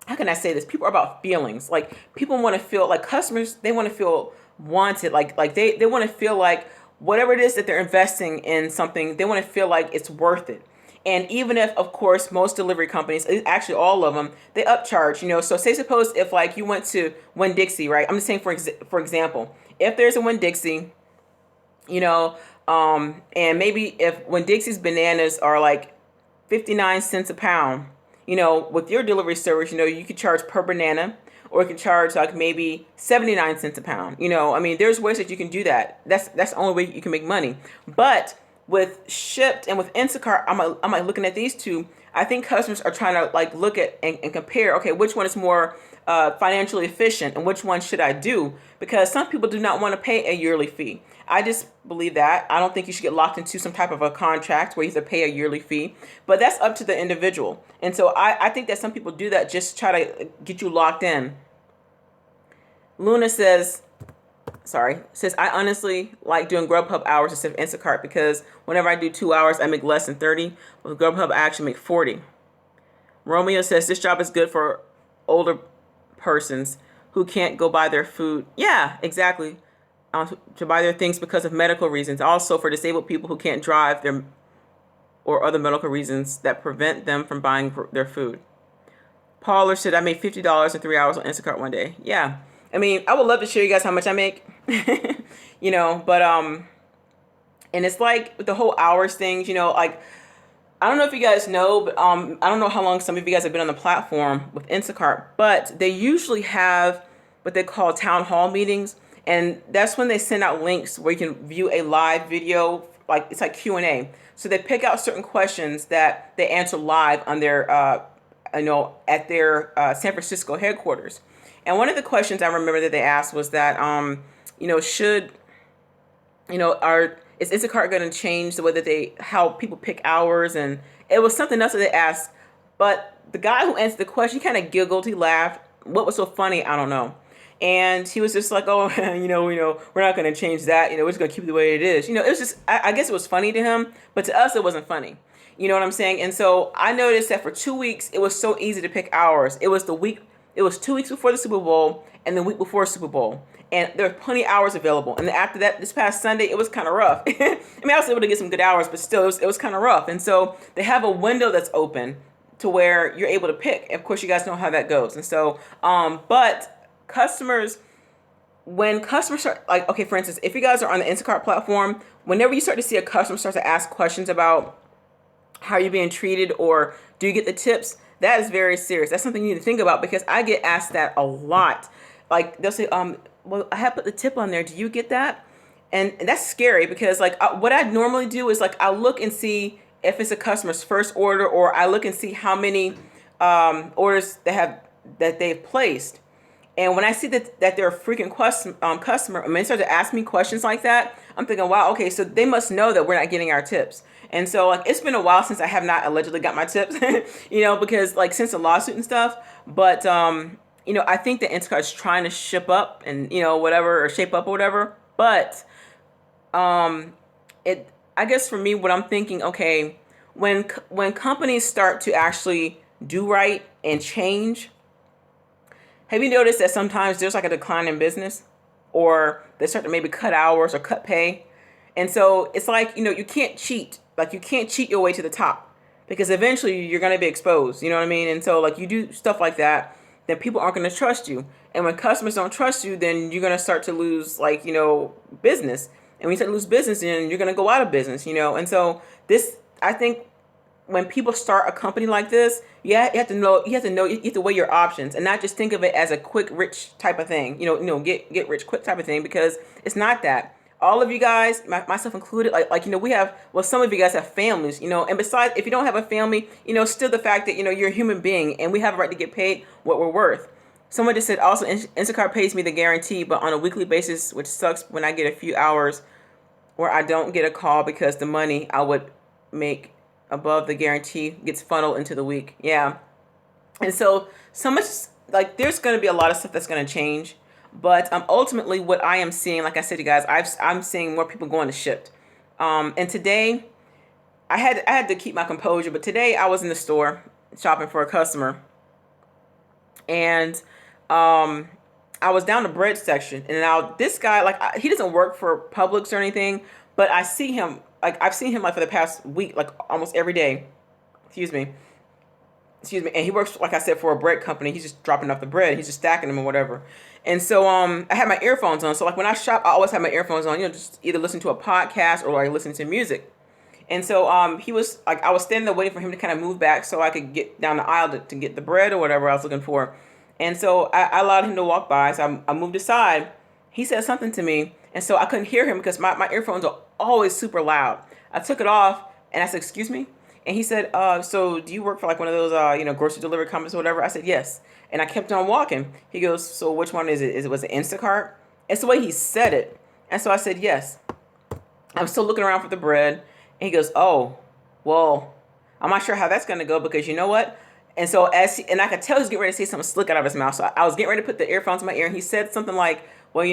S1: how can I say this? People are about feelings. Like people want to feel like customers. They want to feel wanted. Like they want to feel like whatever it is that they're investing in something, they want to feel like it's worth it. And even if, of course, most delivery companies, actually all of them, they upcharge. So say suppose if like you went to Winn-Dixie, right? I'm just saying for example, if there's a Winn-Dixie, and maybe if Winn-Dixie's bananas are like 59 cents a pound, with your delivery service, you could charge per banana, or you can charge like maybe 79 cents a pound. I mean, there's ways that you can do that. That's the only way you can make money. But with Shipt and with Instacart, I'm like looking at these two. I think customers are trying to like look at and compare. Okay, which one is more financially efficient, and which one should I do? Because some people do not want to pay a yearly fee. I just believe that. I don't think you should get locked into some type of a contract where you have to pay a yearly fee, but that's up to the individual. And so I think that some people do that just to try to get you locked in. Luna says, I honestly like doing Grubhub hours instead of Instacart because whenever I do 2 hours, I make less than 30. With Grubhub, I actually make 40. Romeo says, this job is good for older persons who can't go buy their food. Yeah, exactly. To buy their things because of medical reasons. Also for disabled people who can't drive or other medical reasons that prevent them from buying their food. Paula said, I made $50 in 3 hours on Instacart one day. Yeah. I mean, I would love to show you guys how much I make, but, and it's like with the whole hours things, like, I don't know if you guys know, but, I don't know how long some of you guys have been on the platform with Instacart, but they usually have what they call Townhall Meetings. And that's when they send out links where you can view a live video, like it's like Q&A. So they pick out certain questions that they answer live on their, at their San Francisco headquarters. And one of the questions I remember that they asked was that, is Instacart going to change the way that how people pick hours? And it was something else that they asked. But the guy who answered the question, he kind of giggled, he laughed. What was so funny? I don't know. And he was just like, oh, we're not going to change that. We're just going to keep it the way it is. It was just, I guess it was funny to him, but to us, it wasn't funny. You know what I'm saying? And so I noticed that for 2 weeks, it was so easy to pick hours. It was 2 weeks before the Super Bowl and the week before Super Bowl. And there were plenty of hours available. And then after that, this past Sunday, it was kind of rough. I mean, I was able to get some good hours, but still, it was kind of rough. And so they have a window that's open to where you're able to pick. Of course, you guys know how that goes. And so, but customers, when customers start, like, okay, for instance, if you guys are on the Instacart platform, whenever you start to see a customer start to ask questions about how you're being treated or do you get the tips, that is very serious. That's something you need to think about because I get asked that a lot. Like they'll say, well, I have put the tip on there. Do you get that? And that's scary because like what I normally do is like I look and see if it's a customer's first order, or I look and see how many orders that they've placed. And when I see that they're a frequent customer, when they start to ask me questions like that, I'm thinking, wow, okay, so they must know that we're not getting our tips. And so like it's been a while since I have not allegedly got my tips, because like since the lawsuit and stuff. But I think that Instacart is trying to ship up and whatever, or shape up or whatever. But I guess for me, what I'm thinking, okay, when companies start to actually do right and change, have you noticed that sometimes there's like a decline in business, or they start to maybe cut hours or cut pay? And so it's like, you can't cheat. Like you can't cheat your way to the top because eventually you're going to be exposed. You know what I mean? And so like you do stuff like that, then people aren't going to trust you. And when customers don't trust you, then you're going to start to lose business. And when you start to lose business, then you're going to go out of business, And so I think when people start a company like this, yeah, you have to weigh your options and not just think of it as a quick rich type of thing, get rich quick type of thing, because it's not that. All of you guys, myself included, we have, well, some of you guys have families, and besides, if you don't have a family, still the fact that, you're a human being and we have a right to get paid what we're worth. Someone just said also, Instacart pays me the guarantee, but on a weekly basis, which sucks when I get a few hours where I don't get a call because the money I would make above the guarantee gets funneled into the week. Yeah. And so much, like, there's going to be a lot of stuff that's going to change. But ultimately, what I am seeing, like I said, you guys, I'm seeing more people going to Shipt. And today, I had to keep my composure. But today, I was in the store shopping for a customer, and I was down the bread section. And now this guy, he doesn't work for Publix or anything, but I see him, I've seen him for the past week, almost every day. Excuse me. And he works, like I said, for a bread company. He's just dropping off the bread. He's just stacking them or whatever. And so I had my earphones on. So when I shop, I always have my earphones on, just either listen to a podcast or listen to music. And so he was I was standing there waiting for him to kind of move back so I could get down the aisle to get the bread or whatever I was looking for. And so I allowed him to walk by. So I moved aside. He said something to me. And so I couldn't hear him because my earphones are always super loud. I took it off and I said, "Excuse me?" And he said, "So do you work for one of those, grocery delivery companies or whatever?" I said, "Yes." And I kept on walking. He goes, "So which one is it? Was it Instacart?" It's the way he said it. And so I said, "Yes." I'm still looking around for the bread. And he goes, "Oh, well, I'm not sure how that's going to go because you know what?" And so and I could tell he was getting ready to say something slick out of his mouth. So I was getting ready to put the earphones in my ear. And he said something like, "Well,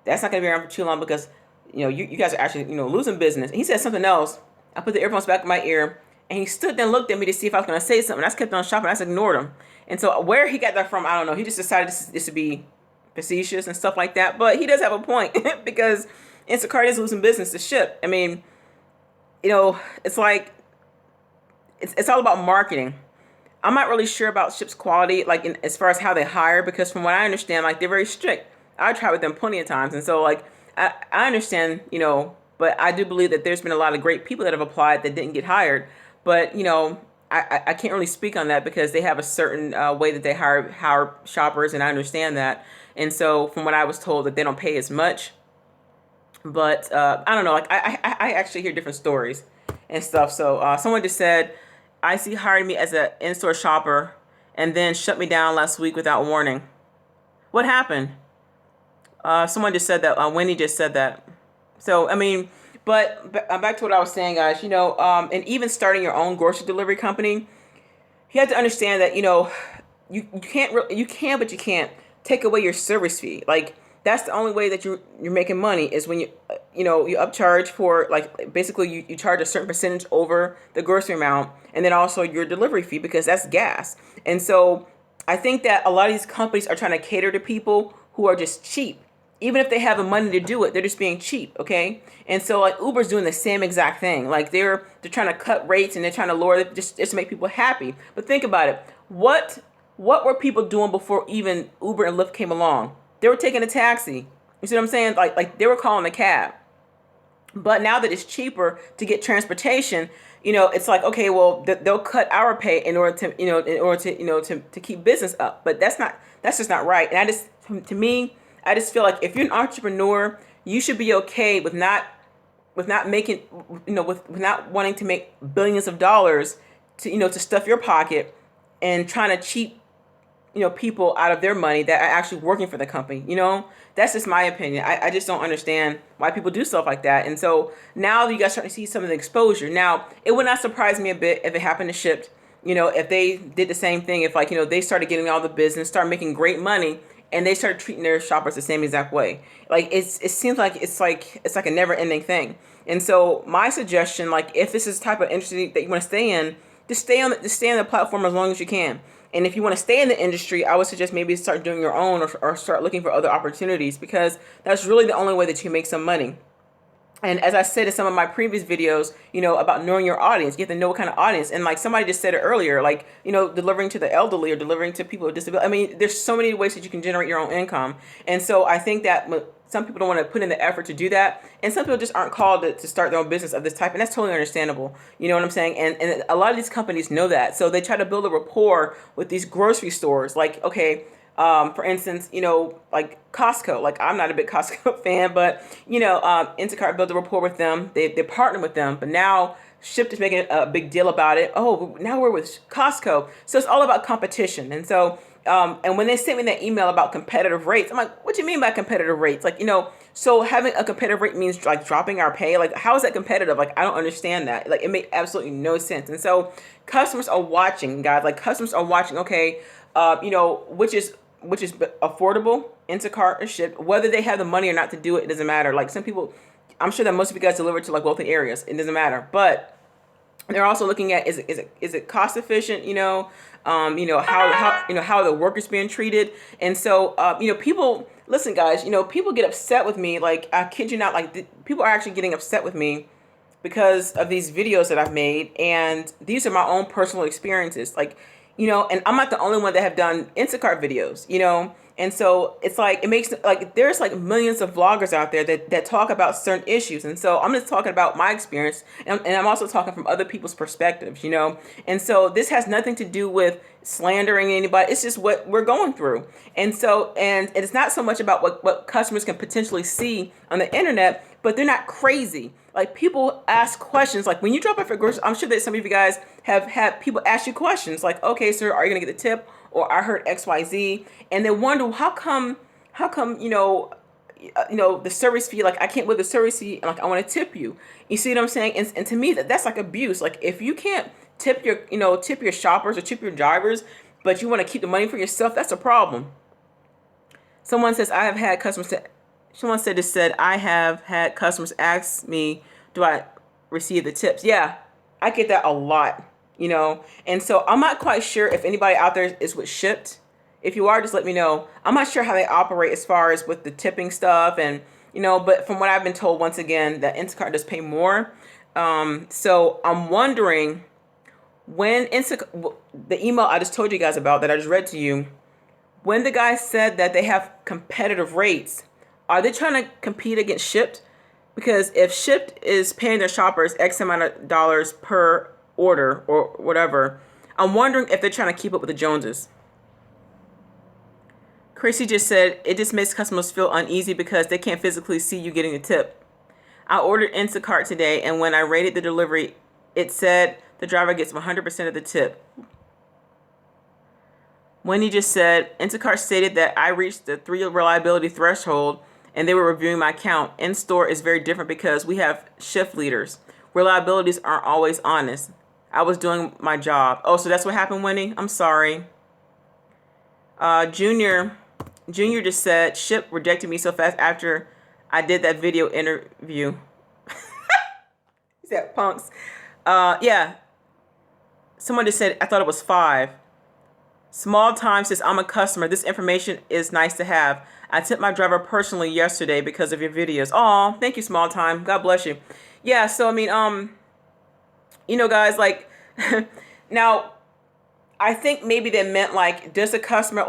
S1: that's not going to be around for too long because, you guys are actually, losing business." And he said something else. I put the earphones back in my ear. And he stood there and looked at me to see if I was going to say something. I just kept on shopping. I just ignored him. And so where he got that from, I don't know. He just decided this to be facetious and stuff like that. But he does have a point because Instacart is losing business to Shipt. I mean, it's it's all about marketing. I'm not really sure about Shipt's quality, as far as how they hire, because from what I understand, they're very strict. I tried with them plenty of times. And so I understand, but I do believe that there's been a lot of great people that have applied that didn't get hired. But, I can't really speak on that because they have a certain way that they hire shoppers, and I understand that. And so from what I was told, that they don't pay as much. But I don't know. I actually hear different stories and stuff. So someone just said, "IC hired me as an in-store shopper and then shut me down last week without warning." What happened? Someone just said that. Wendy just said that. So, I mean... But back to what I was saying, guys, and even starting your own grocery delivery company, you have to understand that, you can, but you can't take away your service fee. That's the only way that you're making money is when you upcharge for, basically you charge a certain percentage over the grocery amount, and then also your delivery fee, because that's gas. And so I think that a lot of these companies are trying to cater to people who are just cheap. Even if they have the money to do it, they're just being cheap, okay? And so Uber's doing the same exact thing. They're trying to cut rates and they're trying to lower it just to make people happy. But think about it. What were people doing before even Uber and Lyft came along? They were taking a taxi. You see what I'm saying? They were calling a cab. But now that it's cheaper to get transportation, it's okay, well, they'll cut our pay in order to keep business up. But that's just not right. And to me, I just feel like if you're an entrepreneur, you should be okay with not making, with not wanting to make billions of dollars to stuff your pocket and trying to cheat, people out of their money that are actually working for the company. That's just my opinion. I just don't understand why people do stuff like that. And so now you guys start to see some of the exposure. Now, it would not surprise me a bit if it happened to Shipt, if they did the same thing, if they started getting all the business, start making great money, and they started treating their shoppers the same exact way. It seems like it's like a never-ending thing. And so my suggestion, if this is the type of industry that you want to stay in, just stay on the platform as long as you can. And if you want to stay in the industry, I would suggest maybe start doing your own or start looking for other opportunities, because that's really the only way that you can make some money. And as I said in some of my previous videos, about knowing your audience, you have to know what kind of audience. And like somebody just said it earlier, like, delivering to the elderly or delivering to people with disability. I mean, there's so many ways that you can generate your own income. And so I think that some people don't want to put in the effort to do that. And some people just aren't called to start their own business of this type. And that's totally understandable. You know what I'm saying? And a lot of these companies know that. So they try to build a rapport with these grocery stores. Like, okay, for instance, like Costco. Like I'm not a big Costco fan, but Instacart built a rapport with them. They partnered with them, but now Shipt is making a big deal about it. Oh, now we're with Costco, so it's all about competition. And so, and when they sent me that email about competitive rates, I'm like, what do you mean by competitive rates? Like, so having a competitive rate means like dropping our pay. Like, how is that competitive? Like, I don't understand that. Like, it made absolutely no sense. And so, customers are watching, guys. Like, customers are watching. Okay, which is affordable, Instacart or Shipt. Whether they have the money or not to do it, it doesn't matter. Like some people, I'm sure that most of you guys deliver to like wealthy areas. It doesn't matter. But they're also looking at is it cost efficient? How the workers being treated. And so people listen, guys. People get upset with me. Like I kid you not. Like people are actually getting upset with me because of these videos that I've made, and these are my own personal experiences. Like, and I'm not the only one that have done Instacart videos, and so it's like, it makes like, there's like millions of vloggers out there that talk about certain issues. And so I'm just talking about my experience, and I'm also talking from other people's perspectives, and so this has nothing to do with slandering anybody. It's just what we're going through. And so, and it's not so much about what customers can potentially see on the internet, but they're not crazy. Like people ask questions. Like when you drop off at groceries, I'm sure that some of you guys have had people ask you questions like, okay, sir, are you going to get the tip? Or I heard XYZ. And they wonder, how come, the service fee, like I can't with the service fee, and like I want to tip you. You see what I'm saying? And to me, that's like abuse. Like if you can't tip your shoppers or tip your drivers, but you want to keep the money for yourself, that's a problem. Someone says, someone said, I have had customers ask me, do I receive the tips? Yeah, I get that a lot, And so I'm not quite sure if anybody out there is with Shipt. If you are, just let me know. I'm not sure how they operate as far as with the tipping stuff. And, but from what I've been told, once again, that Instacart does pay more. So I'm wondering when the email I just told you guys about that I just read to you, when the guy said that they have competitive rates, are they trying to compete against Shipt? Because if Shipt is paying their shoppers X amount of dollars per order or whatever, I'm wondering if they're trying to keep up with the Joneses. Chrissy just said, it just makes customers feel uneasy because they can't physically see you getting a tip. I ordered Instacart today, and when I rated the delivery, it said the driver gets 100% of the tip. Wendy just said, Instacart stated that I reached the 3 reliability threshold and they were reviewing my account. In-store is very different because we have shift leaders. Reliabilities aren't always honest. I was doing my job. Oh, so that's what happened, Wendy? I'm sorry. Junior just said, Shipt rejected me so fast after I did that video interview. He said, punks. Yeah. Someone just said, I thought it was 5. Small Time says, I'm a customer. This information is nice to have. I tipped my driver personally yesterday because of your videos. Oh, thank you, Small Time. God bless you. Yeah, so I mean, guys, like, now, I think maybe they meant like, does a customer,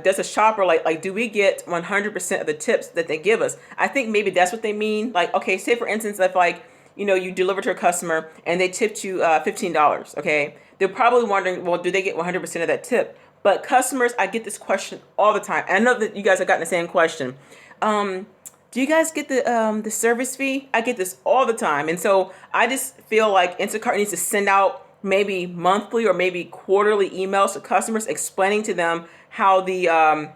S1: does a shopper, like, do we get 100% of the tips that they give us? I think maybe that's what they mean. Like, okay, say for instance, if like, you deliver to a customer and they tipped you $15, okay? They're probably wondering, well, do they get 100% of that tip? But customers, I get this question all the time. And I know that you guys have gotten the same question. Do you guys get the service fee? I get this all the time. And so I just feel like Instacart needs to send out maybe monthly or maybe quarterly emails to customers explaining to them how the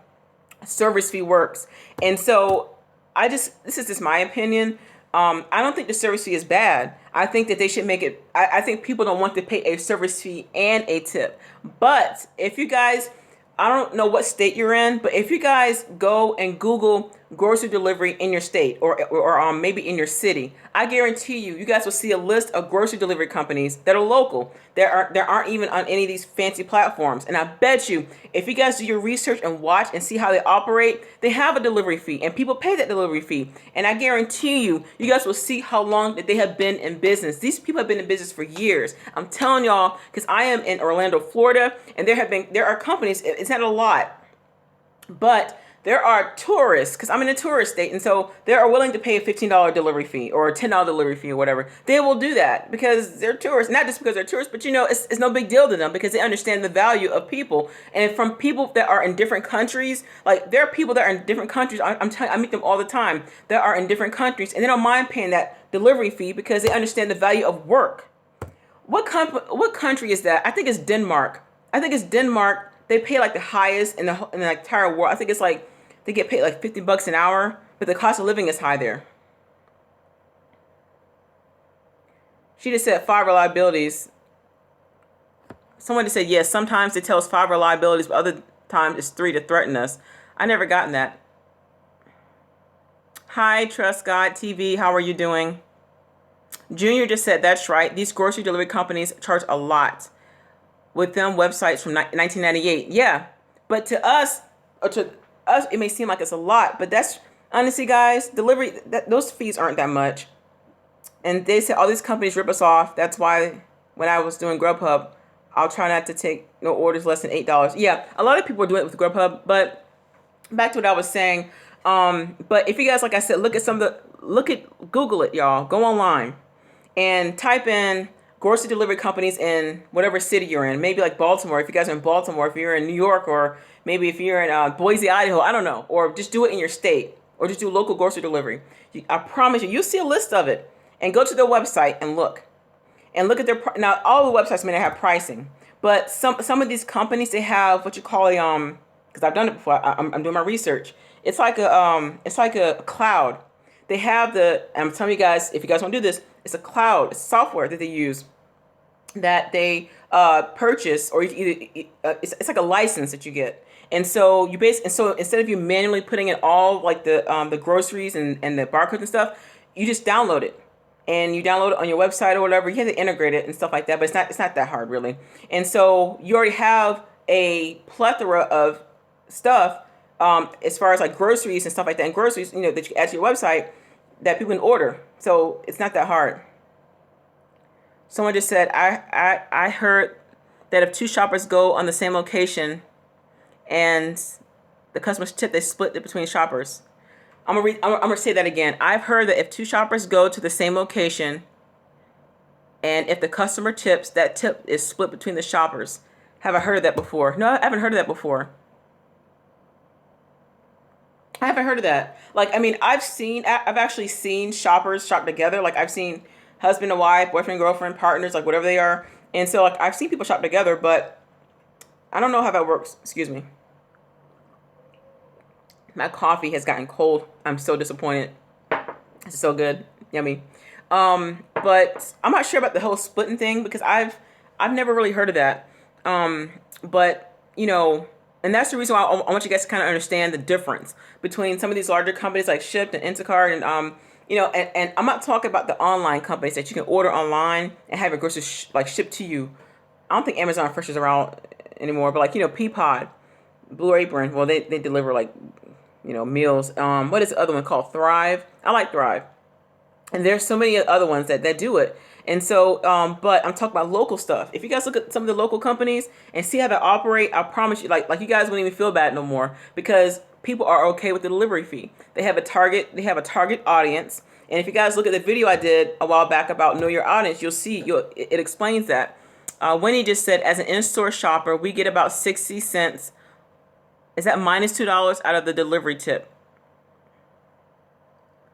S1: service fee works. And so this is just my opinion. I don't think the service fee is bad. I think that they should make it, I think people don't want to pay a service fee and a tip. But if you guys, I don't know what state you're in, but if you guys go and Google grocery delivery in your state or maybe in your city, I guarantee you guys will see a list of grocery delivery companies that are local. There aren't even on any of these fancy platforms. And I bet you, if you guys do your research and watch and see how they operate, they have a delivery fee and people pay that delivery fee. And I guarantee you guys will see how long that they have been in business. These people have been in business for years. I'm telling y'all, because I am in Orlando, Florida, and there are companies. It's not a lot, but there are tourists, because I'm in a tourist state, and so they are willing to pay a $15 delivery fee or a $10 delivery fee or whatever. They will do that because they're tourists, not just because they're tourists, but it's no big deal to them because they understand the value of people. And from people that are in different countries, like there are people that are in different countries, I meet them all the time, that are in different countries, and they don't mind paying that delivery fee because they understand the value of work. What country is that? I think it's Denmark. They pay like the highest in the entire world. I think it's like they get paid like $50 an hour, but the cost of living is high there. She just said 5 reliabilities. Someone just said, yes, sometimes they tell us 5 reliabilities, but other times it's 3 to threaten us. I never gotten that. Hi, Trust God TV. How are you doing? Junior just said, that's right. These grocery delivery companies charge a lot. With them websites from 1998. Yeah. But to us, it may seem like it's a lot, but that's honestly, guys, those fees aren't that much. And they say all these companies rip us off. That's why when I was doing Grubhub, I'll try not to take no orders less than $8. Yeah. A lot of people are doing it with Grubhub, but back to what I was saying. But if you guys, like I said, Google it, y'all. Go online and type in grocery delivery companies in whatever city you're in. Maybe like Baltimore, if you guys are in Baltimore, if you're in New York, or maybe if you're in Boise, Idaho, I don't know. Or just do it in your state, or just do local grocery delivery. I promise you'll see a list of it. And go to their website and look. And look at now all the websites may not have pricing, but some of these companies, they have what you call because I've done it before, I'm doing my research. It's like a cloud. They have I'm telling you guys, if you guys want to do this, it's a cloud, it's software that they use, that they purchase, or it's like a license that you get. And so instead of you manually putting in all like the groceries and the barcodes and stuff, you just download it. And you download it on your website or whatever. You have to integrate it and stuff like that, but it's not that hard really. And so you already have a plethora of stuff as far as like groceries and stuff like that, and groceries, that you can add to your website that people can order. So it's not that hard. Someone just said, I heard that if 2 shoppers go on the same location and the customers tip, they split it between shoppers. I'm gonna say that again. I've heard that if 2 shoppers go to the same location and if the customer tips, that tip is split between the shoppers. Have I heard of that before? No, I haven't heard of that before. I haven't heard of that. Like, I mean, I've actually seen shoppers shop together. Like, I've seen husband and wife, boyfriend, girlfriend, partners, like whatever they are. And so like I've seen people shop together, but I don't know how that works. Excuse me. My coffee has gotten cold. I'm so disappointed. It's so good. Yummy. But I'm not sure about the whole splitting thing because I've never really heard of that. But and that's the reason why I want you guys to kind of understand the difference between some of these larger companies like Shipt and Instacart and and I'm not talking about the online companies that you can order online and have your groceries shipped to you. I don't think Amazon Fresh is around anymore, but Peapod, Blue Apron, well they deliver meals. What is the other one called? Thrive. I like Thrive. And there's so many other ones that do it. And so, but I'm talking about local stuff. If you guys look at some of the local companies and see how they operate, I promise you, like you guys wouldn't even feel bad no more because people are okay with the delivery fee. They have a target audience. And if you guys look at the video I did a while back about know your audience, you'll see it explains that. Winnie just said, as an in-store shopper, we get about 60 cents. Is that minus $2 out of the delivery tip?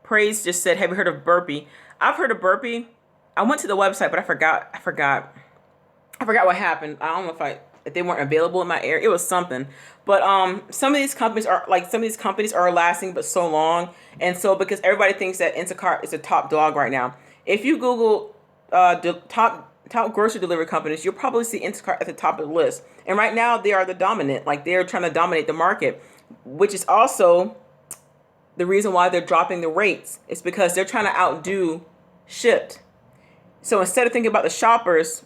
S1: Praise just said, have you heard of Burpee? I've heard of Burpee. I went to the website, but I forgot what happened. I don't know if they weren't available in my area. It was something. But some of these companies are lasting but so long. And so because everybody thinks that Instacart is the top dog right now. If you Google top grocery delivery companies, you'll probably see Instacart at the top of the list. And right now they are the dominant. Like they're trying to dominate the market, which is also the reason why they're dropping the rates is because they're trying to outdo Shipt. So instead of thinking about the shoppers,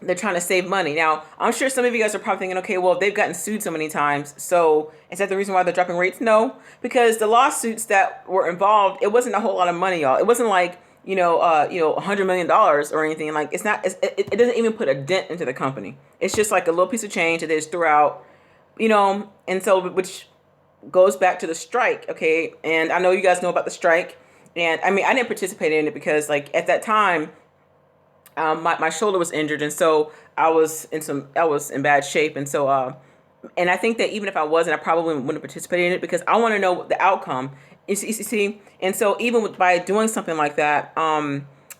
S1: they're trying to save money. Now, I'm sure some of you guys are probably thinking, okay, well, they've gotten sued so many times. So is that the reason why they're dropping rates? No, because the lawsuits that were involved, it wasn't a whole lot of money, y'all. It wasn't like, $100 million or anything. Like, it's not, it doesn't even put a dent into the company. It's just like a little piece of change that they just threw out, and so, which goes back to the strike. Okay. And I know you guys know about the strike. And I mean, I didn't participate in it because like at that time, my shoulder was injured, and so I was in bad shape, and so and I think that even if I wasn't, I probably wouldn't participate in it because I want to know the outcome. You see, and so even by doing something like that,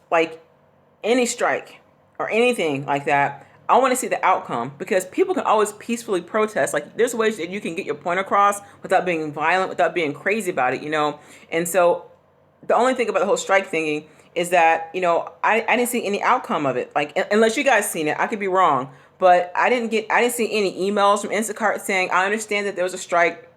S1: like any strike or anything like that, I want to see the outcome because people can always peacefully protest. Like there's ways that you can get your point across without being violent, without being crazy about it, And so the only thing about the whole strike thingy is that, I didn't see any outcome of it. Like, unless you guys seen it, I could be wrong, but I didn't see any emails from Instacart saying, I understand that there was a strike,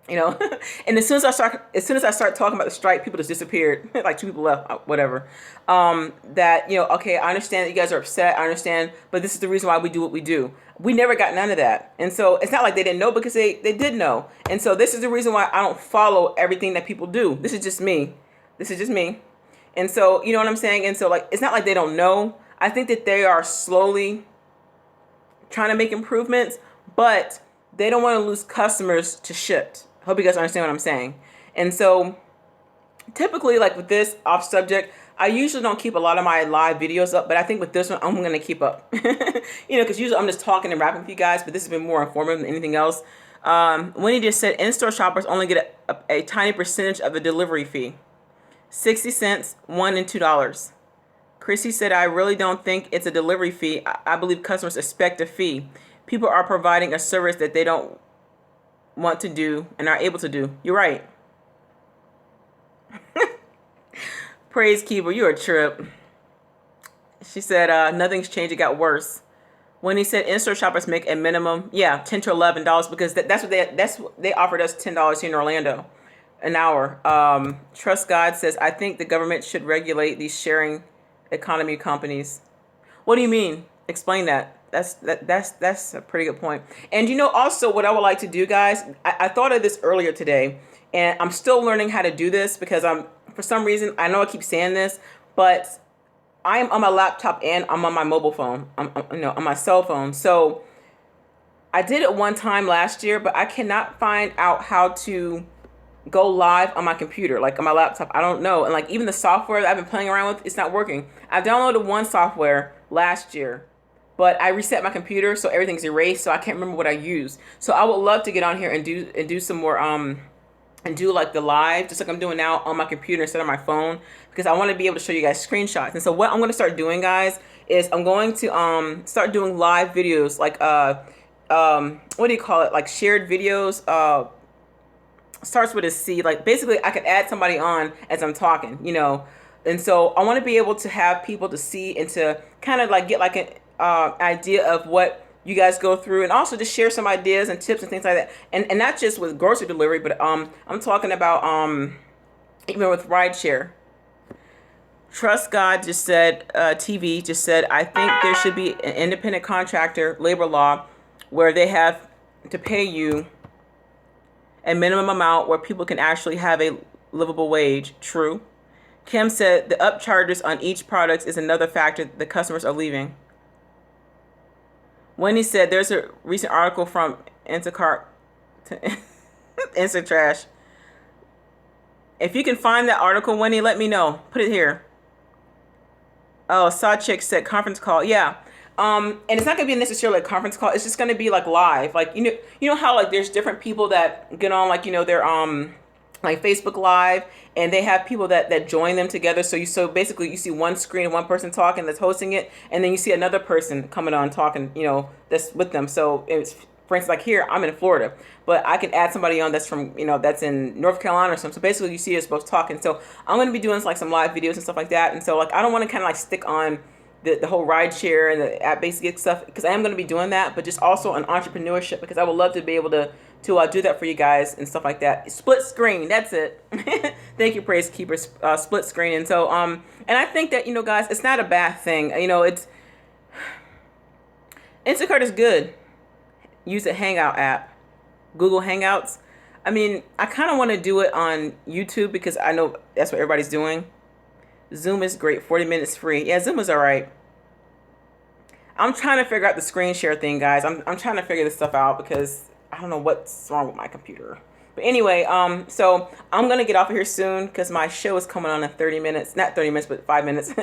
S1: and as soon as I start talking about the strike, people just disappeared. Like 2 people left, whatever. That, okay, I understand that you guys are upset. I understand, but this is the reason why we do what we do. We never got none of that. And so it's not like they didn't know because they did know. And so this is the reason why I don't follow everything that people do. This is just me. And so, you know what I'm saying? And so, like, it's not like they don't know. I think that they are slowly trying to make improvements, but they don't want to lose customers to Shipt. I hope you guys understand what I'm saying. And so, typically, like with this off subject, I usually don't keep a lot of my live videos up, but I think with this one, I'm going to keep up. Because usually I'm just talking and rapping with you guys, but this has been more informative than anything else. Winnie just said in-store shoppers only get a tiny percentage of the delivery fee. 60 cents, $1 and $2. Chrissy said, I really don't think it's a delivery fee. I believe customers expect a fee. People are providing a service that they don't want to do and are able to do. You're right. Praise Keeper, you're a trip. She said, nothing's changed. It got worse. When he said in-store shoppers make a minimum, $10 to $11 because that's what they offered us $10 here in Orlando. An hour. Trust God says, I think the government should regulate these sharing economy companies. What do you mean? Explain that. That's a pretty good point. And also what I would like to do, guys, I thought of this earlier today, and I'm still learning how to do this because for some reason, I know I keep saying this, but I'm on my laptop and I'm on my mobile phone. I'm on my cell phone. So I did it one time last year, but I cannot find out how to go live on my computer, like on my laptop. I don't know. And like even the software that I've been playing around with, it's not working. I downloaded one software last year, but I reset my computer, so everything's erased, so I can't remember what I used. So I would love to get on here and do some more and do like the live, just like I'm doing now on my computer instead of my phone, because I want to be able to show you guys screenshots. And so what I'm going to start doing, guys, is I'm going to start doing live videos, like what do you call it? Like shared videos. Starts with a C. Like basically I could add somebody on as I'm talking, and so I want to be able to have people to see and to kind of like get like an idea of what you guys go through, and also just share some ideas and tips and things like that, and not just with grocery delivery, but I'm talking about even with rideshare. Trust God just said, TV just said, I think there should be an independent contractor labor law where they have to pay you a minimum amount where people can actually have a livable wage. True. Kim said the upcharges on each product is another factor the customers are leaving. Wendy said there's a recent article from Instacart to Instant Trash. If you can find that article, Wendy, let me know. Put it here. Oh, Sawchick said conference call. Yeah. And it's not going to be necessarily a conference call. It's just going to be like live. Like, you know how like there's different people that get on, like, they're like Facebook Live, and they have people that join them together. So basically you see one screen and one person talking that's hosting it, and then you see another person coming on talking, that's with them. So it's, for instance, like here, I'm in Florida, but I can add somebody on that's from, that's in North Carolina or something. So basically you see us both talking. So I'm going to be doing like some live videos and stuff like that. And so like, I don't want to kind of like stick on the whole ride share and the app basic stuff, because I am going to be doing that, but just also on entrepreneurship, because I would love to be able to to do that for you guys and stuff like that. Split screen, that's it. Thank you, Praise Keepers. Split screen. And so and I think that, guys, it's not a bad thing. It's Instacart is good. Use the Hangout app, Google Hangouts. I mean, I kind of want to do it on YouTube because I know that's what everybody's doing. Zoom is great, 40 minutes free. Yeah, Zoom is all right. I'm trying to figure out the screen share thing, guys. I'm trying to figure this stuff out because I don't know what's wrong with my computer. But anyway, so I'm going to get off of here soon because my show is coming on in 30 minutes. Not 30 minutes, but 5 minutes.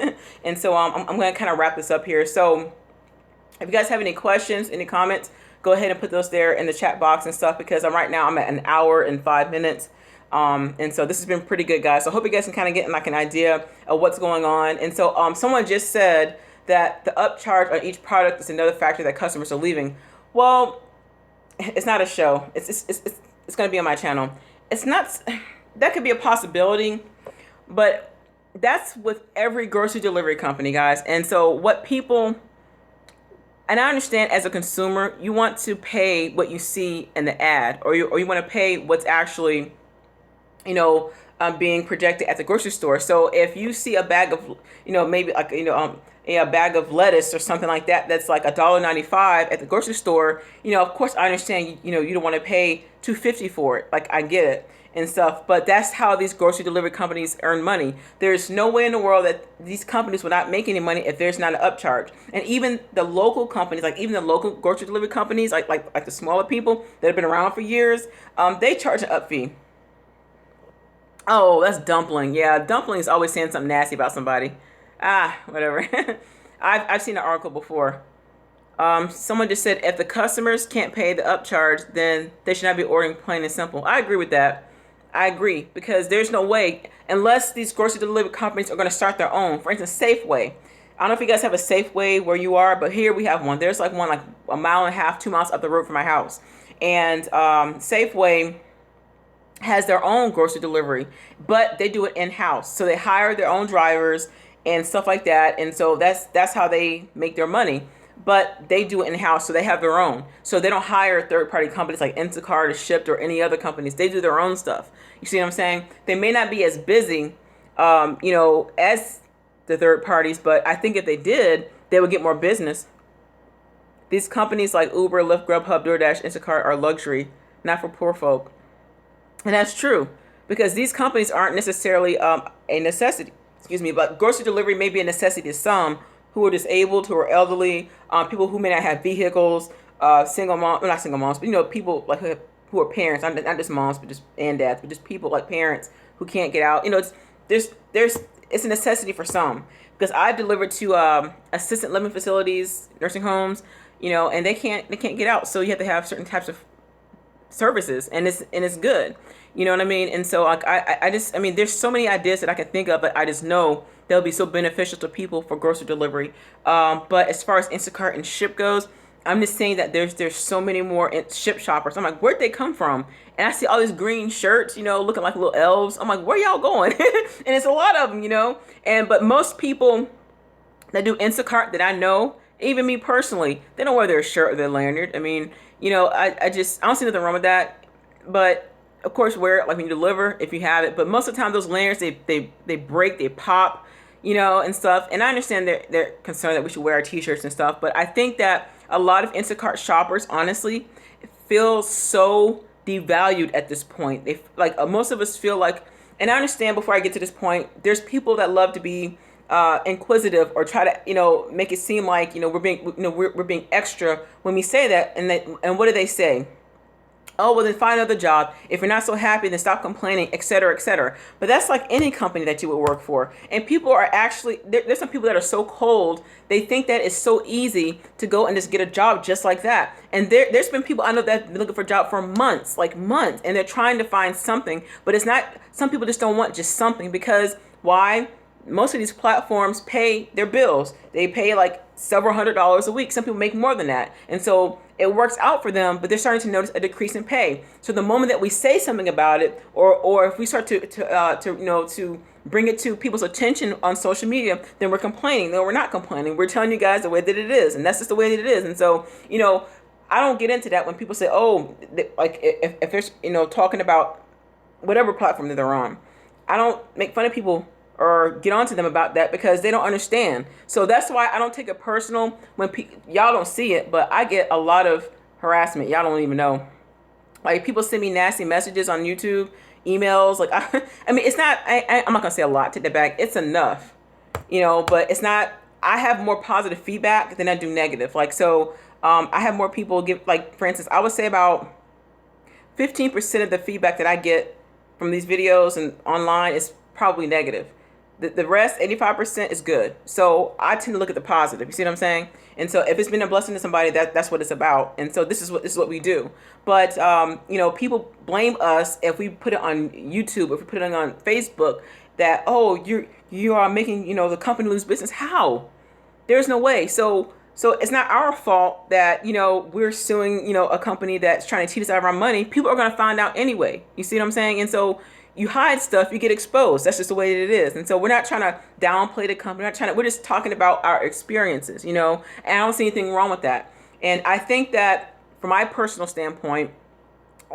S1: And so I'm going to kind of wrap this up here. So if you guys have any questions, any comments, go ahead and put those there in the chat box and stuff because right now I'm at an hour and 5 minutes. And so this has been pretty good, guys. So I hope you guys can kind of get like an idea of what's going on. And so someone just said that the upcharge on each product is another factor that customers are leaving. Well, it's not a show. It's going to be on my channel. It's not. That could be a possibility, but that's with every grocery delivery company, guys. And so what people, and I understand as a consumer, you want to pay what you see in the ad, or you want to pay what's actually, being projected at the grocery store. So if you see a bag of, maybe like, a bag of lettuce or something like that, that's like $1.95 at the grocery store, of course I understand, you don't want to pay $2.50 for it. Like, I get it and stuff, but that's how these grocery delivery companies earn money. There's no way in the world that these companies will not make any money if there's not an upcharge. And even the local companies, like even the local grocery delivery companies, like the smaller people that have been around for years, they charge an up fee. Oh, that's Dumpling. Yeah, Dumpling is always saying something nasty about somebody. Whatever. I've seen an article before. Someone just said if the customers can't pay the upcharge, then they should not be ordering, plain and simple. I agree with that. I agree, because there's no way, unless these grocery delivery companies are going to start their own. For instance, Safeway. I don't know if you guys have a Safeway where you are, but here we have one. There's like one like a mile and a half, 2 miles up the road from my house. And Safeway has their own grocery delivery, but they do it in-house. So they hire their own drivers and stuff like that. And so that's how they make their money. But they do it in-house, so they have their own. So they don't hire third-party companies like Instacart or Shipt or any other companies. They do their own stuff. You see what I'm saying? They may not be as busy, as the third parties, but I think if they did, they would get more business. These companies like Uber, Lyft, Grubhub, DoorDash, Instacart are luxury, not for poor folk. And that's true, because these companies aren't necessarily a necessity. But grocery delivery may be a necessity to some who are disabled, who are elderly, people who may not have vehicles, single moms, well, not single moms, but people like who are parents, not just moms, but just and dads, but just people like parents who can't get out. It's a necessity for some, because I've delivered to assisted living facilities, nursing homes, and they can't get out, so you have to have certain types of services, and it's good. You know what I mean? And so I there's so many ideas that I can think of, but I just know they'll be so beneficial to people for grocery delivery. But as far as Instacart and Shipt goes, I'm just saying that there's so many more Shipt shoppers. I'm like, where'd they come from? And I see all these green shirts, looking like little elves. I'm like, where y'all going? And it's a lot of them, but most people that do Instacart that I know, even me personally, they don't wear their shirt or their lanyard. I mean, I don't see nothing wrong with that. But of course, wear it like when you deliver if you have it. But most of the time, those lanyards, they break, they pop, and stuff. And I understand they're concerned that we should wear our t-shirts and stuff. But I think that a lot of Instacart shoppers, honestly, feel so devalued at this point. They most of us feel like, and I understand before I get to this point, there's people that love to be inquisitive or try to make it seem like we're being extra when we say that. And what do they say? Oh, well, then find another job. If you're not so happy, then stop complaining, et cetera, et cetera. But that's like any company that you would work for. And people are actually, there's some people that are so cold, they think that it's so easy to go and just get a job just like that. And there's been people I know that have been looking for a job for months, and they're trying to find something. But it's not, some people just don't want just something, because why? Most of these platforms pay their bills. They pay like several $100s a week. Some people make more than that. And so it works out for them, but they're starting to notice a decrease in pay. So the moment that we say something about it, or if we start to bring it to people's attention on social media, then we're complaining. No, we're not complaining. We're telling you guys the way that it is, and that's just the way that it is. And so, I don't get into that when people say, oh, like if there's, talking about whatever platform that they're on. I don't make fun of people or get onto them about that because they don't understand. So that's why I don't take it personal when y'all don't see it, but I get a lot of harassment. Y'all don't even know. Like people send me nasty messages on YouTube, emails. Like I mean, it's not. I'm not gonna say a lot. Take that back. It's enough, But it's not. I have more positive feedback than I do negative. Like so, I have more people give. Like for instance, I would say about 15% of the feedback that I get from these videos and online is probably negative. The rest, 85%, is good. So I tend to look at the positive. You see what I'm saying? And so if it's been a blessing to somebody, that's what it's about. And so this is what we do. But people blame us if we put it on YouTube, if we put it on Facebook, that you are making the company lose business. How? There's no way. So it's not our fault that we're suing a company that's trying to cheat us out of our money. People are going to find out anyway. You see what I'm saying? And so you hide stuff, you get exposed. That's just the way that it is. And so we're not trying to downplay the company. We're just talking about our experiences, and I don't see anything wrong with that. And I think that from my personal standpoint,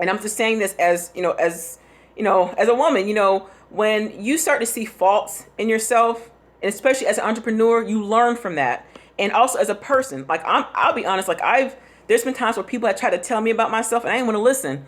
S1: and I'm just saying this as a woman, when you start to see faults in yourself, and especially as an entrepreneur, you learn from that. And also as a person, like I'll be honest, like there's been times where people have tried to tell me about myself and I didn't want to listen.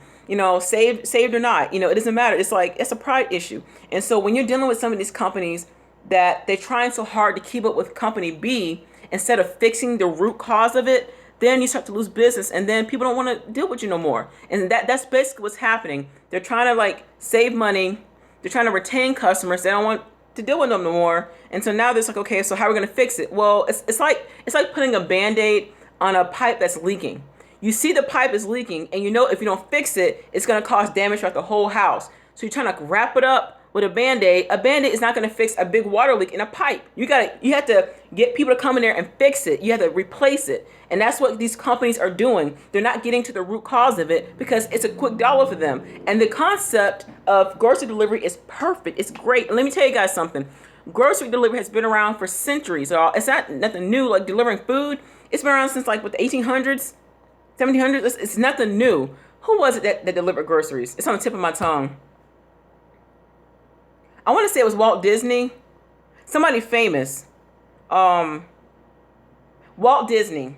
S1: Saved or not, it doesn't matter. It's like, it's a pride issue. And so when you're dealing with some of these companies that they're trying so hard to keep up with company B, instead of fixing the root cause of it, then you start to lose business and then people don't want to deal with you no more. And that's basically what's happening. They're trying to like save money. They're trying to retain customers. They don't want to deal with them no more. And so now there's like, okay, so how are we going to fix it? Well, it's like putting a Band-Aid on a pipe that's leaking. You see the pipe is leaking and if you don't fix it, it's going to cause damage throughout the whole house. So you're trying to wrap it up with a Band-Aid. A Band-Aid is not going to fix a big water leak in a pipe. You have to get people to come in there and fix it. You have to replace it. And that's what these companies are doing. They're not getting to the root cause of it because it's a quick dollar for them. And the concept of grocery delivery is perfect. It's great. And let me tell you guys something. Grocery delivery has been around for centuries. It's not nothing new, like delivering food. It's been around since like the 1800s. 1700s. It's nothing new. Who was it that delivered groceries? It's on the tip of my tongue. I want to say it was Walt Disney. Somebody famous. Walt Disney.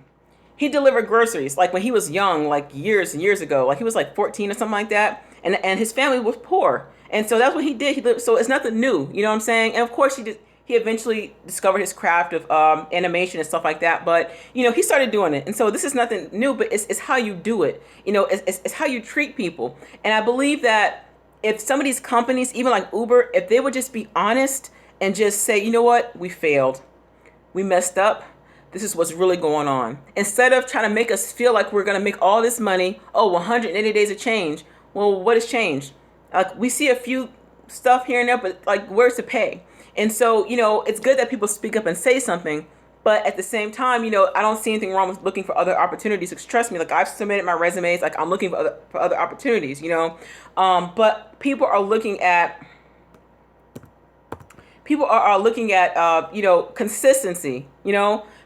S1: He delivered groceries like when he was young, like years and years ago. Like he was like 14 or something like that. And his family was poor. And so that's what he did. So it's nothing new. You know what I'm saying? And of course he eventually discovered his craft of animation and stuff like that. But, he started doing it. And so this is nothing new, but it's how you do it. It's how you treat people. And I believe that if some of these companies, even like Uber, if they would just be honest and just say, you know what, we failed. We messed up. This is what's really going on. Instead of trying to make us feel like we're going to make all this money. 180 days of change. Well, what has changed? Like we see a few stuff here and there, but like where's the pay? And so, it's good that people speak up and say something, but at the same time, I don't see anything wrong with looking for other opportunities. Because trust me, like I've submitted my resumes, like I'm looking for other opportunities, but people are looking at consistency,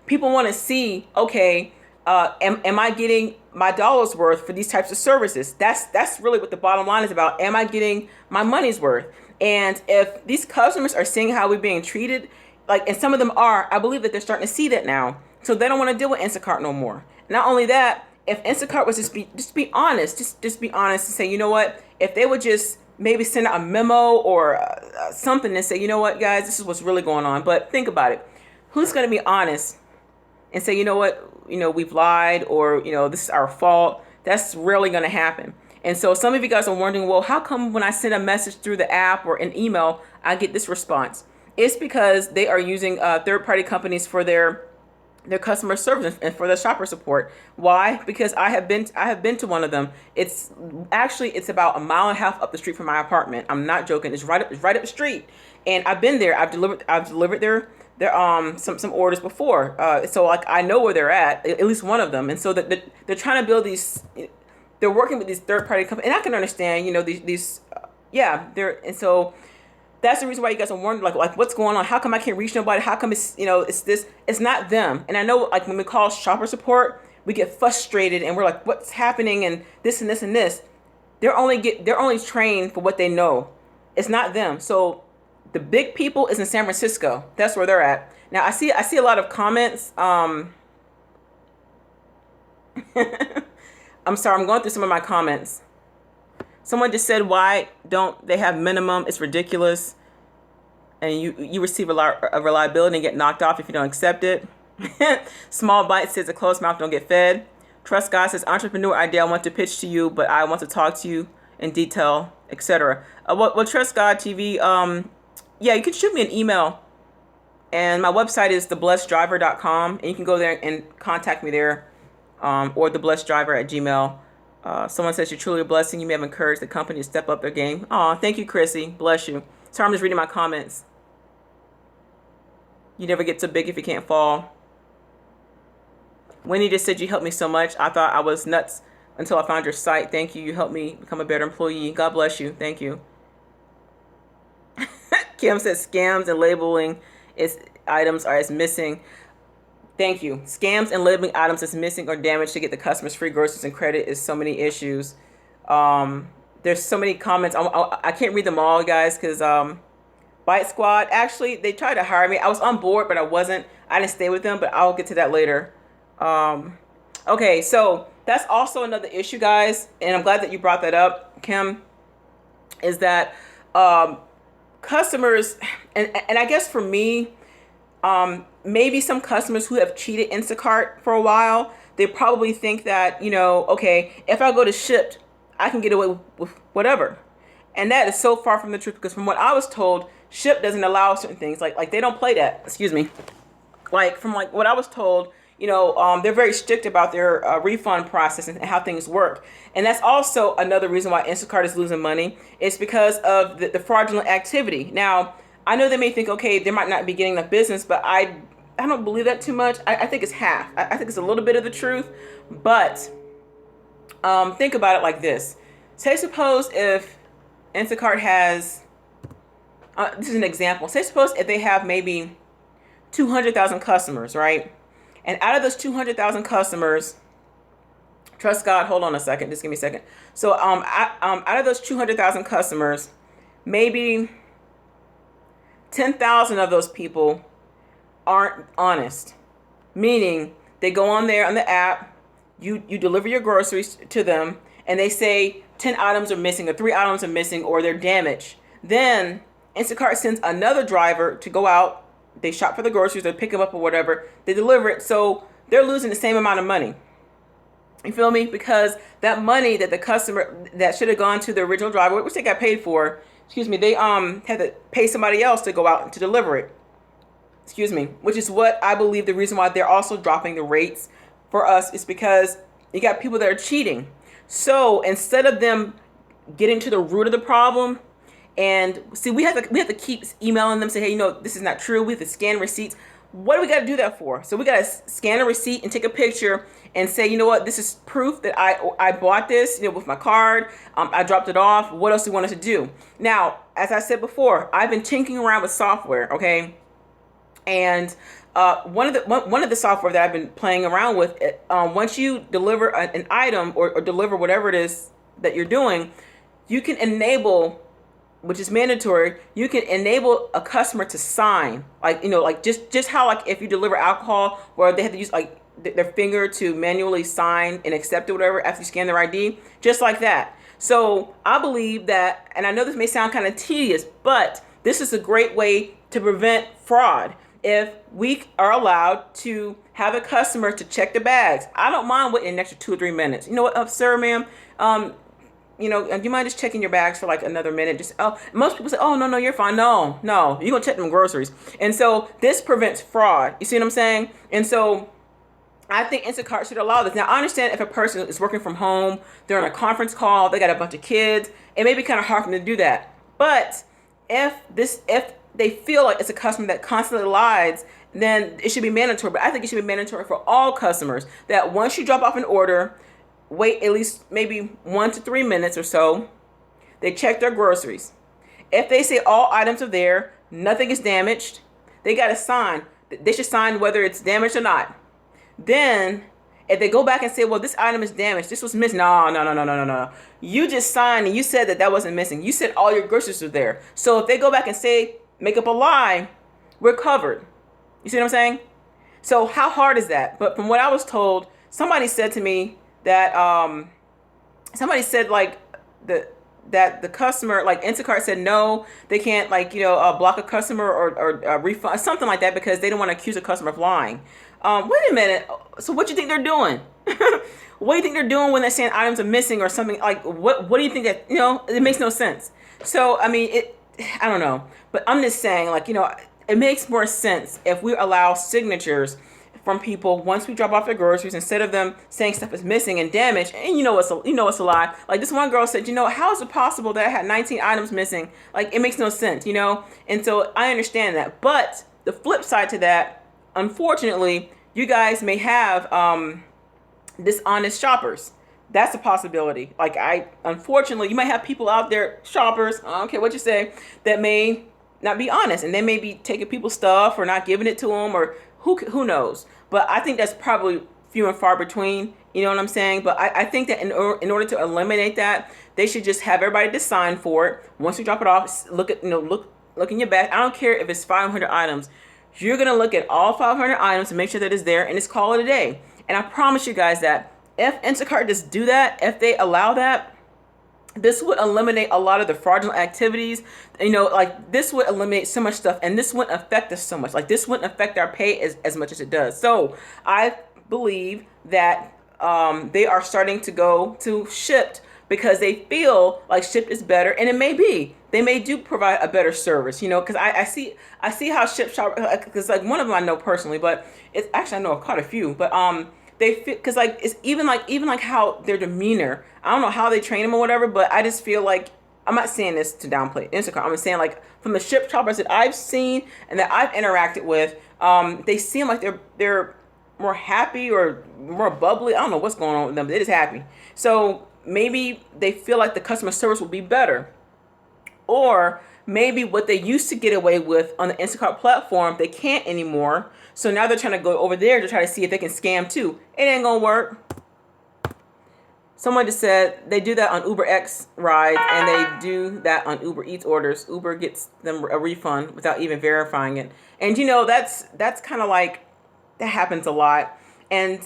S1: people want to see, okay, am I getting my dollar's worth for these types of services? That's really what the bottom line is about. Am I getting my money's worth? And if these customers are seeing how we're being treated, and some of them are, I believe that they're starting to see that now. So they don't want to deal with Instacart no more. Not only that, if Instacart was just be honest, just be honest and say, you know what, if they would just maybe send out a memo or something and say, you know what, guys, this is what's really going on. But think about it. Who's going to be honest and say, you know what, we've lied or, this is our fault? That's rarely going to happen. And so some of you guys are wondering, well, how come when I send a message through the app or an email, I get this response? It's because they are using third-party companies for their customer service and for their shopper support. Why? Because I have been to one of them. It's about 1.5 miles up the street from my apartment. I'm not joking. It's right up the street. And I've been there. I've delivered their some orders before. So like I know where they're at least one of them. And so that they're trying to build these. They're working with these third-party companies, and I can understand, and so that's the reason why you guys are wondering, like what's going on? How come I can't reach nobody? How come it's this? It's not them. And I know, like when we call shopper support, we get frustrated and we're like, what's happening and this and this and this. They're only trained for what they know. It's not them. So the big people is in San Francisco. That's where they're at. Now I see a lot of comments. I'm sorry, I'm going through some of my comments. Someone just said, why don't they have minimum? It's ridiculous. And you receive a reliability and get knocked off if you don't accept it. Small Bite says a closed mouth don't get fed. Trust God says entrepreneur idea I want to pitch to you, but I want to talk to you in detail, etc. Well, Trust God TV. Yeah, you can shoot me an email, and my website is theblesseddriver.com, and you can go there and contact me there, or theblesseddriver@gmail. Someone says you're truly a blessing. You may have encouraged the company to step up their game. Oh, thank you, Chrissy. Bless you. Sorry, I'm just reading my comments. You never get so big if you can't fall. Winnie just said you helped me so much. I thought I was nuts until I found your site. Thank you. You helped me become a better employee. God bless you. Thank you. Kim says scams and labeling items are as missing. Thank you. Scams and labeling items as missing or damaged to get the customers free groceries and credit is so many issues. There's so many comments. I can't read them all, guys, because Bite Squad, actually, they tried to hire me. I was on board, but I wasn't. I didn't stay with them, but I'll get to that later. Okay, so that's also another issue, guys, and I'm glad that you brought that up, Kim, is that customers, and I guess for me, maybe some customers who have cheated Instacart for a while, they probably think that, okay, if I go to Shipt, I can get away with whatever. And that is so far from the truth, because from what I was told, Shipt doesn't allow certain things. Like they don't play that. Excuse me. From what I was told, they're very strict about their refund process and how things work. And that's also another reason why Instacart is losing money. It's because of the fraudulent activity. Now, I know they may think, okay, they might not be getting enough business, but I don't believe that too much. I think it's half. I think it's a little bit of the truth. But think about it like this. Say, suppose if Instacart has, this is an example. Say, suppose if they have maybe 200,000 customers, right? And out of those 200,000 customers, trust God, hold on a second, just give me a second. So out of those 200,000 customers, maybe 10,000 of those people aren't honest. Meaning they go on there on the app, you deliver your groceries to them, and they say 10 items are missing, or 3 items are missing, or they're damaged. Then Instacart sends another driver to go out. They shop for the groceries, they pick them up or whatever, they deliver it, so they're losing the same amount of money. You feel me? Because that money that the customer, that should have gone to the original driver, which they got paid for, they had to pay somebody else to go out and to deliver it. Which is what I believe the reason why they're also dropping the rates for us is because you got people that are cheating. So instead of them getting to the root of the problem, and see, we have to keep emailing them, say, hey, this is not true. We have to scan receipts. What do we got to do that for? So we got to scan a receipt and take a picture and say, you know what, this is proof that I bought this, with my card. I dropped it off. What else do you want us to do? Now, as I said before, I've been tinkering around with software, okay? And one of the software that I've been playing around with, once you deliver an item or deliver whatever it is that you're doing, you can enable, which is mandatory, you can enable a customer to sign, just how if you deliver alcohol, where they have to use their finger to manually sign and accept it, whatever, after you scan their ID, just like that. So I believe that, and I know this may sound kind of tedious, but this is a great way to prevent fraud. If we are allowed to have a customer to check the bags, I don't mind waiting an extra 2 or 3 minutes. You know what, sir, ma'am, do you mind just checking your bags for another minute? Most people say, oh, no, you're fine. No, you're going to check them groceries. And so this prevents fraud. You see what I'm saying? And so I think Instacart should allow this. Now, I understand if a person is working from home, they're on a conference call, they got a bunch of kids, it may be kind of hard for them to do that. But if they feel like it's a customer that constantly lies, then it should be mandatory. But I think it should be mandatory for all customers that once you drop off an order, wait at least maybe 1 to 3 minutes or so. They check their groceries. If they say all items are there, nothing is damaged, they got to sign. They should sign whether it's damaged or not. Then, If they go back and say, well, this item is damaged, this was missing. No, no, no, no, no, no, no. You just signed and you said that that wasn't missing. You said all your groceries were there. So if they go back and say, make up a lie, we're covered. You see what I'm saying? So how hard is that? But from what I was told, somebody said to me that somebody said like that the customer, like Instacart said no, they can't like block a customer or refund something like that because they don't want to accuse a customer of lying. Wait a minute. So what do you think they're doing? What do you think they're doing when they're saying items are missing or something? Like what do you think that it makes no sense. So I mean I don't know, but I'm just saying like it makes more sense if we allow signatures from people once we drop off their groceries instead of them saying stuff is missing and damaged. And it's a lie. Like this one girl said, how is it possible that I had 19 items missing? Like it makes no sense, And so I understand that. But the flip side to that, unfortunately, you guys may have dishonest shoppers. That's a possibility. Like unfortunately, you might have people out there, shoppers, I don't care what you say, that may not be honest, and they may be taking people's stuff or not giving it to them, or who knows. But I think that's probably few and far between. You know what I'm saying? But I think that in order to eliminate that, they should just have everybody to sign for it. Once you drop it off, look in your bag. I don't care if it's 500 items. You're gonna look at all 500 items and make sure that it's there, and it's call it a day. And I promise you guys that if Instacart just do that, if they allow that, this would eliminate a lot of the fraudulent activities. Like this would eliminate so much stuff, and this wouldn't affect us so much. Like this wouldn't affect our pay as much as it does. So I believe that they are starting to go to Shipt because they feel like Shipt is better, and it may be they may do provide a better service. Because I see how Shipt shop, because like one of them I know personally, but it's actually I know quite a few, but they feel, because like it's even like how their demeanor. I don't know how they train them or whatever, but I just feel like, I'm not saying this to downplay Instacart. I'm just saying like from the Shipt shoppers that I've seen and that I've interacted with, they seem like they're more happy or more bubbly. I don't know what's going on with them, but they're just happy. So maybe they feel like the customer service will be better, or maybe what they used to get away with on the Instacart platform, they can't anymore. So now they're trying to go over there to try to see if they can scam too. It ain't gonna work. Someone just said they do that on Uber X rides, and they do that on Uber Eats orders. Uber gets them a refund without even verifying it. And that's kind of like, that happens a lot. And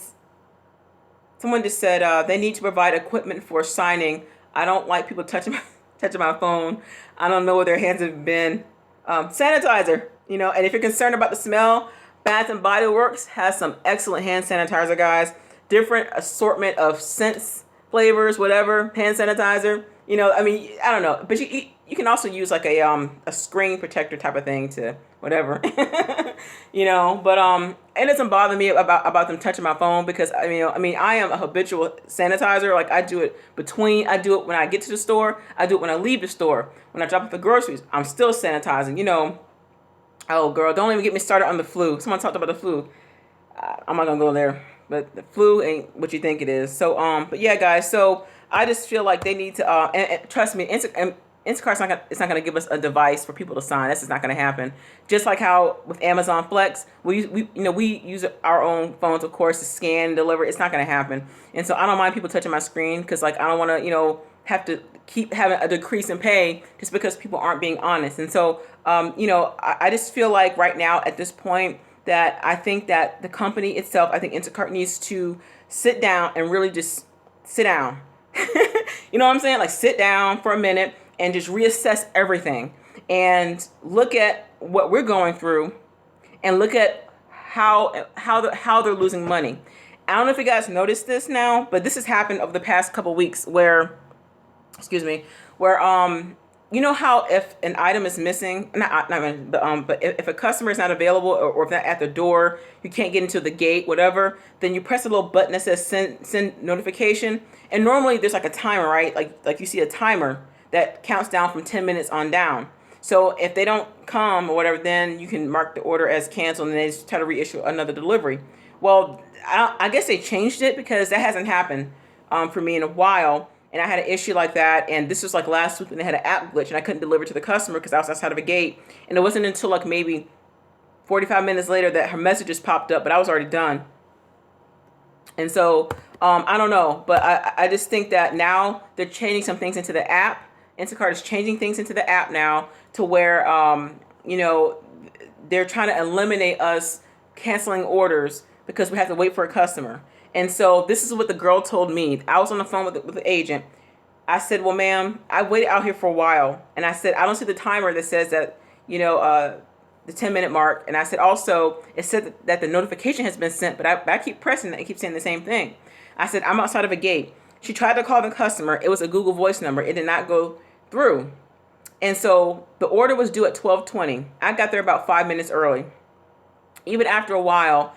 S1: someone just said they need to provide equipment for signing. I don't like people touching my phone. I don't know where their hands have been. Sanitizer, and if you're concerned about the smell, Bath and Body Works has some excellent hand sanitizer, guys. Different assortment of scents, flavors, whatever, hand sanitizer. I don't know, but you can also use like a screen protector type of thing to whatever, But it doesn't bother me about them touching my phone, because I am a habitual sanitizer. Like I do it when I get to the store. I do it when I leave the store. When I drop off the groceries, I'm still sanitizing. Oh girl, don't even get me started on the flu. Someone talked about the flu. I'm not gonna go there. But the flu ain't what you think it is. So, but yeah, guys. So I just feel like they need to, and trust me, Instacart's not gonna give us a device for people to sign. That's just not gonna happen. Just like how with Amazon Flex, we use our own phones, of course, to scan and deliver. It's not gonna happen. And so I don't mind people touching my screen, because like I don't want to, have to keep having a decrease in pay just because people aren't being honest. And so, I just feel like right now at this point, that I think that the company itself, I think Instacart needs to sit down and really just sit down. You know what I'm saying? Like sit down for a minute and just reassess everything and look at what we're going through and look at how they're losing money. I don't know if you guys noticed this now, but this has happened over the past couple of weeks where how if an item is missing, but if a customer is not available, or if they're at the door, you can't get into the gate, whatever, then you press a little button that says send notification. And normally there's like a timer, right? Like you see a timer that counts down from 10 minutes on down. So if they don't come or whatever, then you can mark the order as canceled and they just try to reissue another delivery. Well, I guess they changed it, because that hasn't happened for me in a while. And I had an issue like that, and this was like last week when they had an app glitch, and I couldn't deliver to the customer because I was outside of a gate. And it wasn't until like maybe 45 minutes later that her messages popped up, but I was already done. And so I don't know, but I just think that now they're changing some things into the app. Instacart is changing things into the app now to where, you know, they're trying to eliminate us canceling orders because we have to wait for a customer. And so this is what the girl told me. I was on the phone with the agent. I said, well, ma'am, I waited out here for a while. And I said, I don't see the timer that says that, you know, the 10-minute mark. And I said, also, it said that the notification has been sent, but I keep pressing it and keep saying the same thing. I said, I'm outside of a gate. She tried to call the customer. It was a Google Voice number. It did not go through. And so the order was due at 12:20. I got there about 5 minutes early. Even after a while,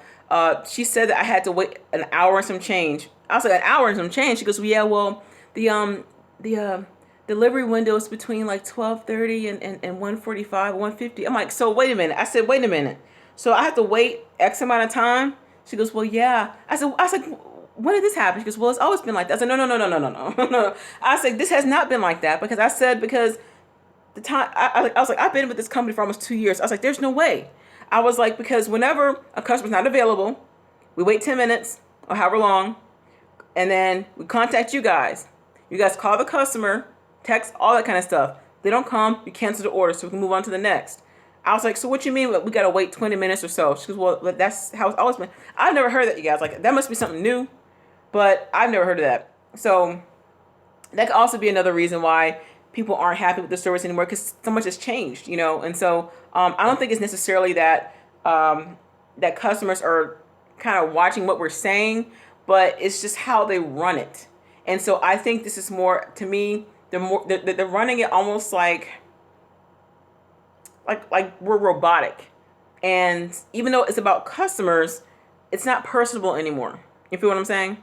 S1: she said that I had to wait an hour and some change. I was like, an hour and some change? She goes, well, yeah, well, the delivery window is between like 12:30 and 1:45, 1:50. I'm like, so wait a minute. I said, wait a minute. So I have to wait X amount of time? She goes, well, yeah. I was like, when did this happen? She goes, well, it's always been like that. I said, no. I said, this has not been like that because the time I was like, I've been with this company for almost 2 years. I was like, there's no way. I was like, because whenever a customer's not available, we wait 10 minutes or however long, and then we contact you guys. You guys call the customer, text, all that kind of stuff. They don't come, you cancel the order so we can move on to the next. I was like, so what you mean we got to wait 20 minutes or so? She goes, well, that's how it's always been. I've never heard that, you guys. Like, that must be something new, but I've never heard of that. So that could also be another reason why people aren't happy with the service anymore, because so much has changed, you know. And so I don't think it's necessarily that that customers are kind of watching what we're saying, but it's just how they run it. And so I think this is more, to me, they're running it almost like we're robotic. And even though it's about customers, it's not personable anymore. You feel what I'm saying?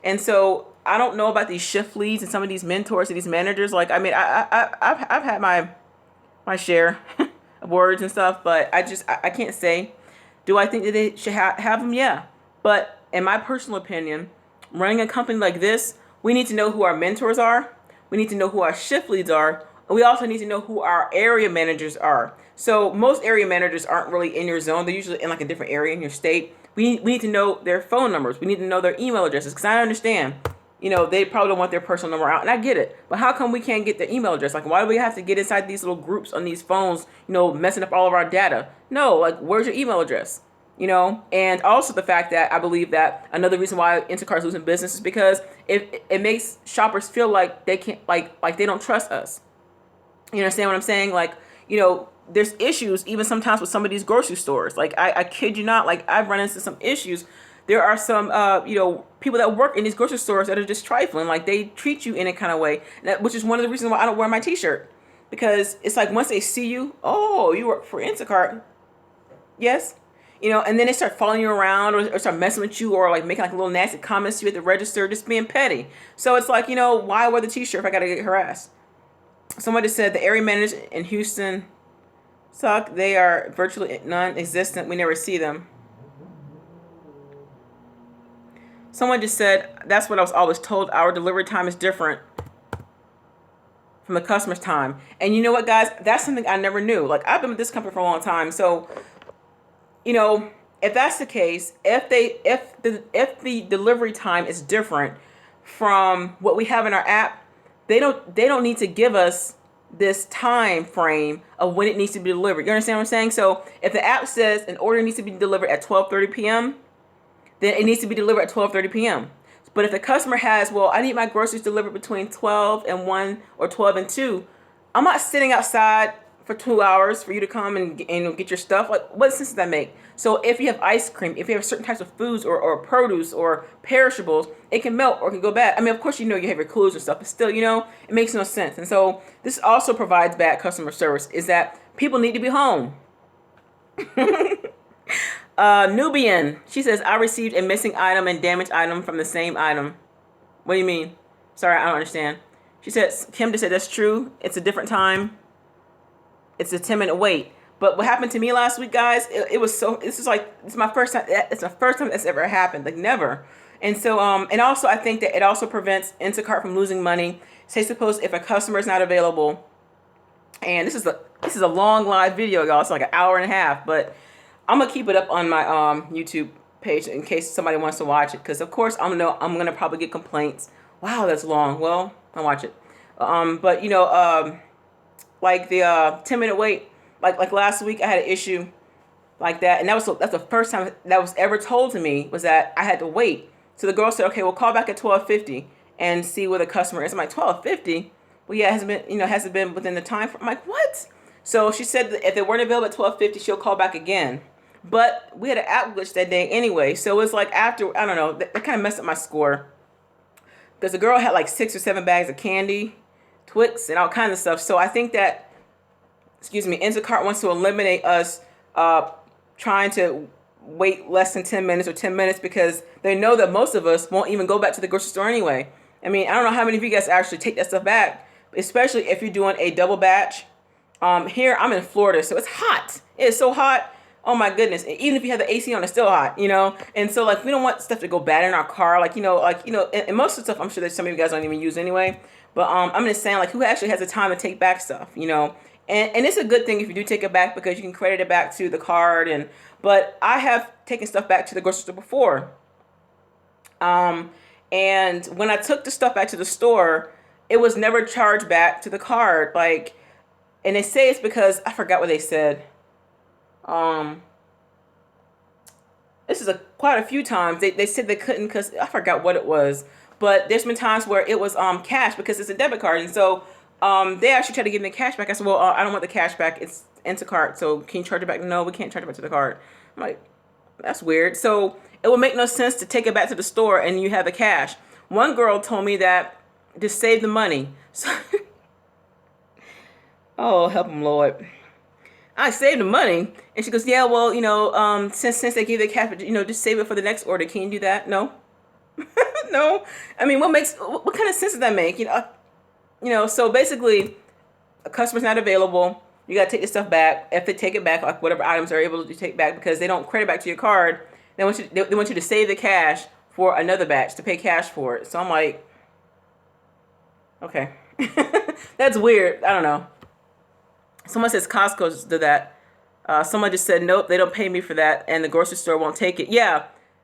S1: And so I don't know about these shift leads and some of these mentors and these managers. Like, I mean, I've had my share of words and stuff, but I can't say. Do I think that they should have them? Yeah. But in my personal opinion, running a company like this, we need to know who our mentors are. We need to know who our shift leads are. And we also need to know who our area managers are. So most area managers aren't really in your zone. They're usually in like a different area in your state. We need to know their phone numbers. We need to know their email addresses, because I understand, you know, they probably don't want their personal number out, and I get it. But how come we can't get their email address? Like, why do we have to get inside these little groups on these phones, you know, messing up all of our data? No, like, where's your email address? You know, and also the fact that I believe that another reason why Instacart is losing business is because it makes shoppers feel like they can't, like they don't trust us. You understand what I'm saying? Like, you know, there's issues even sometimes with some of these grocery stores. Like, I kid you not, like, I've run into some issues. There are some, you know, people that work in these grocery stores that are just trifling. Like, they treat you in a kind of way, which is one of the reasons why I don't wear my t-shirt. Because it's like, once they see you, oh, you work for Instacart. Yes. You know, and then they start following you around or start messing with you, or like making like little nasty comments to you at the register, just being petty. So it's like, you know, why wear the t-shirt if I got to get harassed? Somebody said the area managers in Houston suck. They are virtually non-existent. We never see them. Someone just said, that's what I was always told. Our delivery time is different from the customer's time. And you know what, guys? That's something I never knew. Like, I've been with this company for a long time. So, you know, if that's the case, if the delivery time is different from what we have in our app, they don't need to give us this time frame of when it needs to be delivered. You understand what I'm saying? So if the app says an order needs to be delivered at 12:30 p.m., then it needs to be delivered at 12:30 p.m. But if the customer has, well, I need my groceries delivered between 12 and 1 or 12 and 2, I'm not sitting outside for 2 hours for you to come and get your stuff. Like, what sense does that make? So if you have ice cream, if you have certain types of foods or produce or perishables, it can melt or it can go bad. I mean, of course, you know, you have your coolers and stuff, but still, you know, it makes no sense. And so this also provides bad customer service, is that people need to be home. Nubian, she says, I received a missing item and damaged item from the same item. What do you mean? Sorry, I don't understand. She says, Kim just said, that's true. It's a different time. It's a 10-minute wait. But what happened to me last week, guys, it was so, it's my first time that's ever happened. Like, never. And so, and also I think that it also prevents Instacart from losing money. Say, suppose if a customer is not available, and this is a long live video, y'all. It's like an hour and a half, but I'm going to keep it up on my YouTube page in case somebody wants to watch it. Because of course I'm gonna probably get complaints. Wow, that's long. Well, I'll watch it. But like the 10-minute wait. Like last week I had an issue like that, and that's the first time that was ever told to me, was that I had to wait. So the girl said, okay, we'll call back at 12:50 and see where the customer is. I'm like, 12:50? Well, yeah, it hasn't been within the time frame. I'm like, what? So she said that if they weren't available at 12:50, she'll call back again. But we had an app glitch that day anyway, so it was like after, I don't know, that kind of messed up my score, because the girl had like 6 or 7 bags of candy, Twix, and all kinds of stuff. So I think that, Instacart wants to eliminate us trying to wait less than 10 minutes or 10 minutes, because they know that most of us won't even go back to the grocery store anyway. I mean, I don't know how many of you guys actually take that stuff back, especially if you're doing a double batch. Here, I'm in Florida, so it's hot. It's so hot. Oh my goodness. And even if you have the AC on, it's still hot, And so like, we don't want stuff to go bad in our car. And most of the stuff I'm sure that some of you guys don't even use anyway. But I'm just saying, like, who actually has the time to take back stuff, And it's a good thing if you do take it back, because you can credit it back to the card. But I have taken stuff back to the grocery store before. And when I took the stuff back to the store, it was never charged back to the card. And they say it's because, I forgot what they said. This is quite a few times they said they couldn't, because I forgot what it was. But there's been times where it was cash, because it's a debit card. And so they actually tried to give me the cash back. I said, well, I don't want the cash back. It's Instacart. So can you charge it back? No, we can't charge it back to the card. I'm like, that's weird. So it would make no sense to take it back to the store and you have the cash. One girl told me that to save the money. So oh, help them, Lord. I saved the money. And she goes, yeah, well, since they gave the cash, just save it for the next order. Can you do that? No. No. I mean, what kind of sense does that make? So basically, a customer's not available. You got to take the stuff back. If they take it back, like whatever items they're able to take back, because they don't credit back to your card, they want you to save the cash for another batch, to pay cash for it. So I'm like, okay. That's weird. I don't know. Someone says Costco did that. Someone just said, nope, they don't pay me for that, and the grocery store won't take it. Yeah,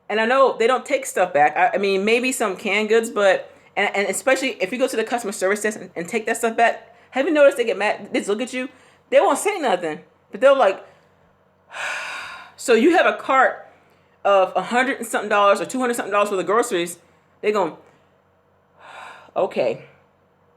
S1: and I know they don't take stuff back. I mean, maybe some canned goods, but, and especially if you go to the customer service desk and take that stuff back, have you noticed they get mad? They just look at you. They won't say nothing, but they're like, so you have a cart of $100 and something or $200 something for the groceries. They're going, okay.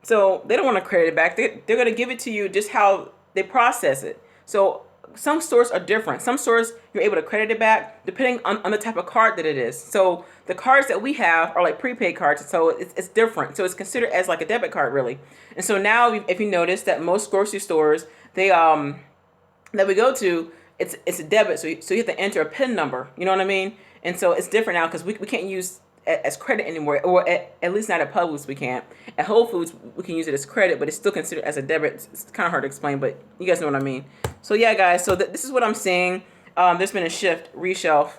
S1: So they don't want to credit it back. They're going to give it to you just how they process it. So some stores are different. Some stores, you're able to credit it back depending on the type of card that it is. So the cards that we have are like prepaid cards. So it's different. So it's considered as like a debit card, really. And so now if you notice that most grocery stores, they that we go to, it's a debit. So you have to enter a PIN number. You know what I mean? And so it's different now, because we can't use as credit anymore, or at least not at Publix we can't. At Whole Foods we can use it as credit, but it's still considered as a debit. It's kind of hard to explain, but you guys know what I mean. So yeah, guys, so this is what I'm seeing. There's been a shift, reshelf.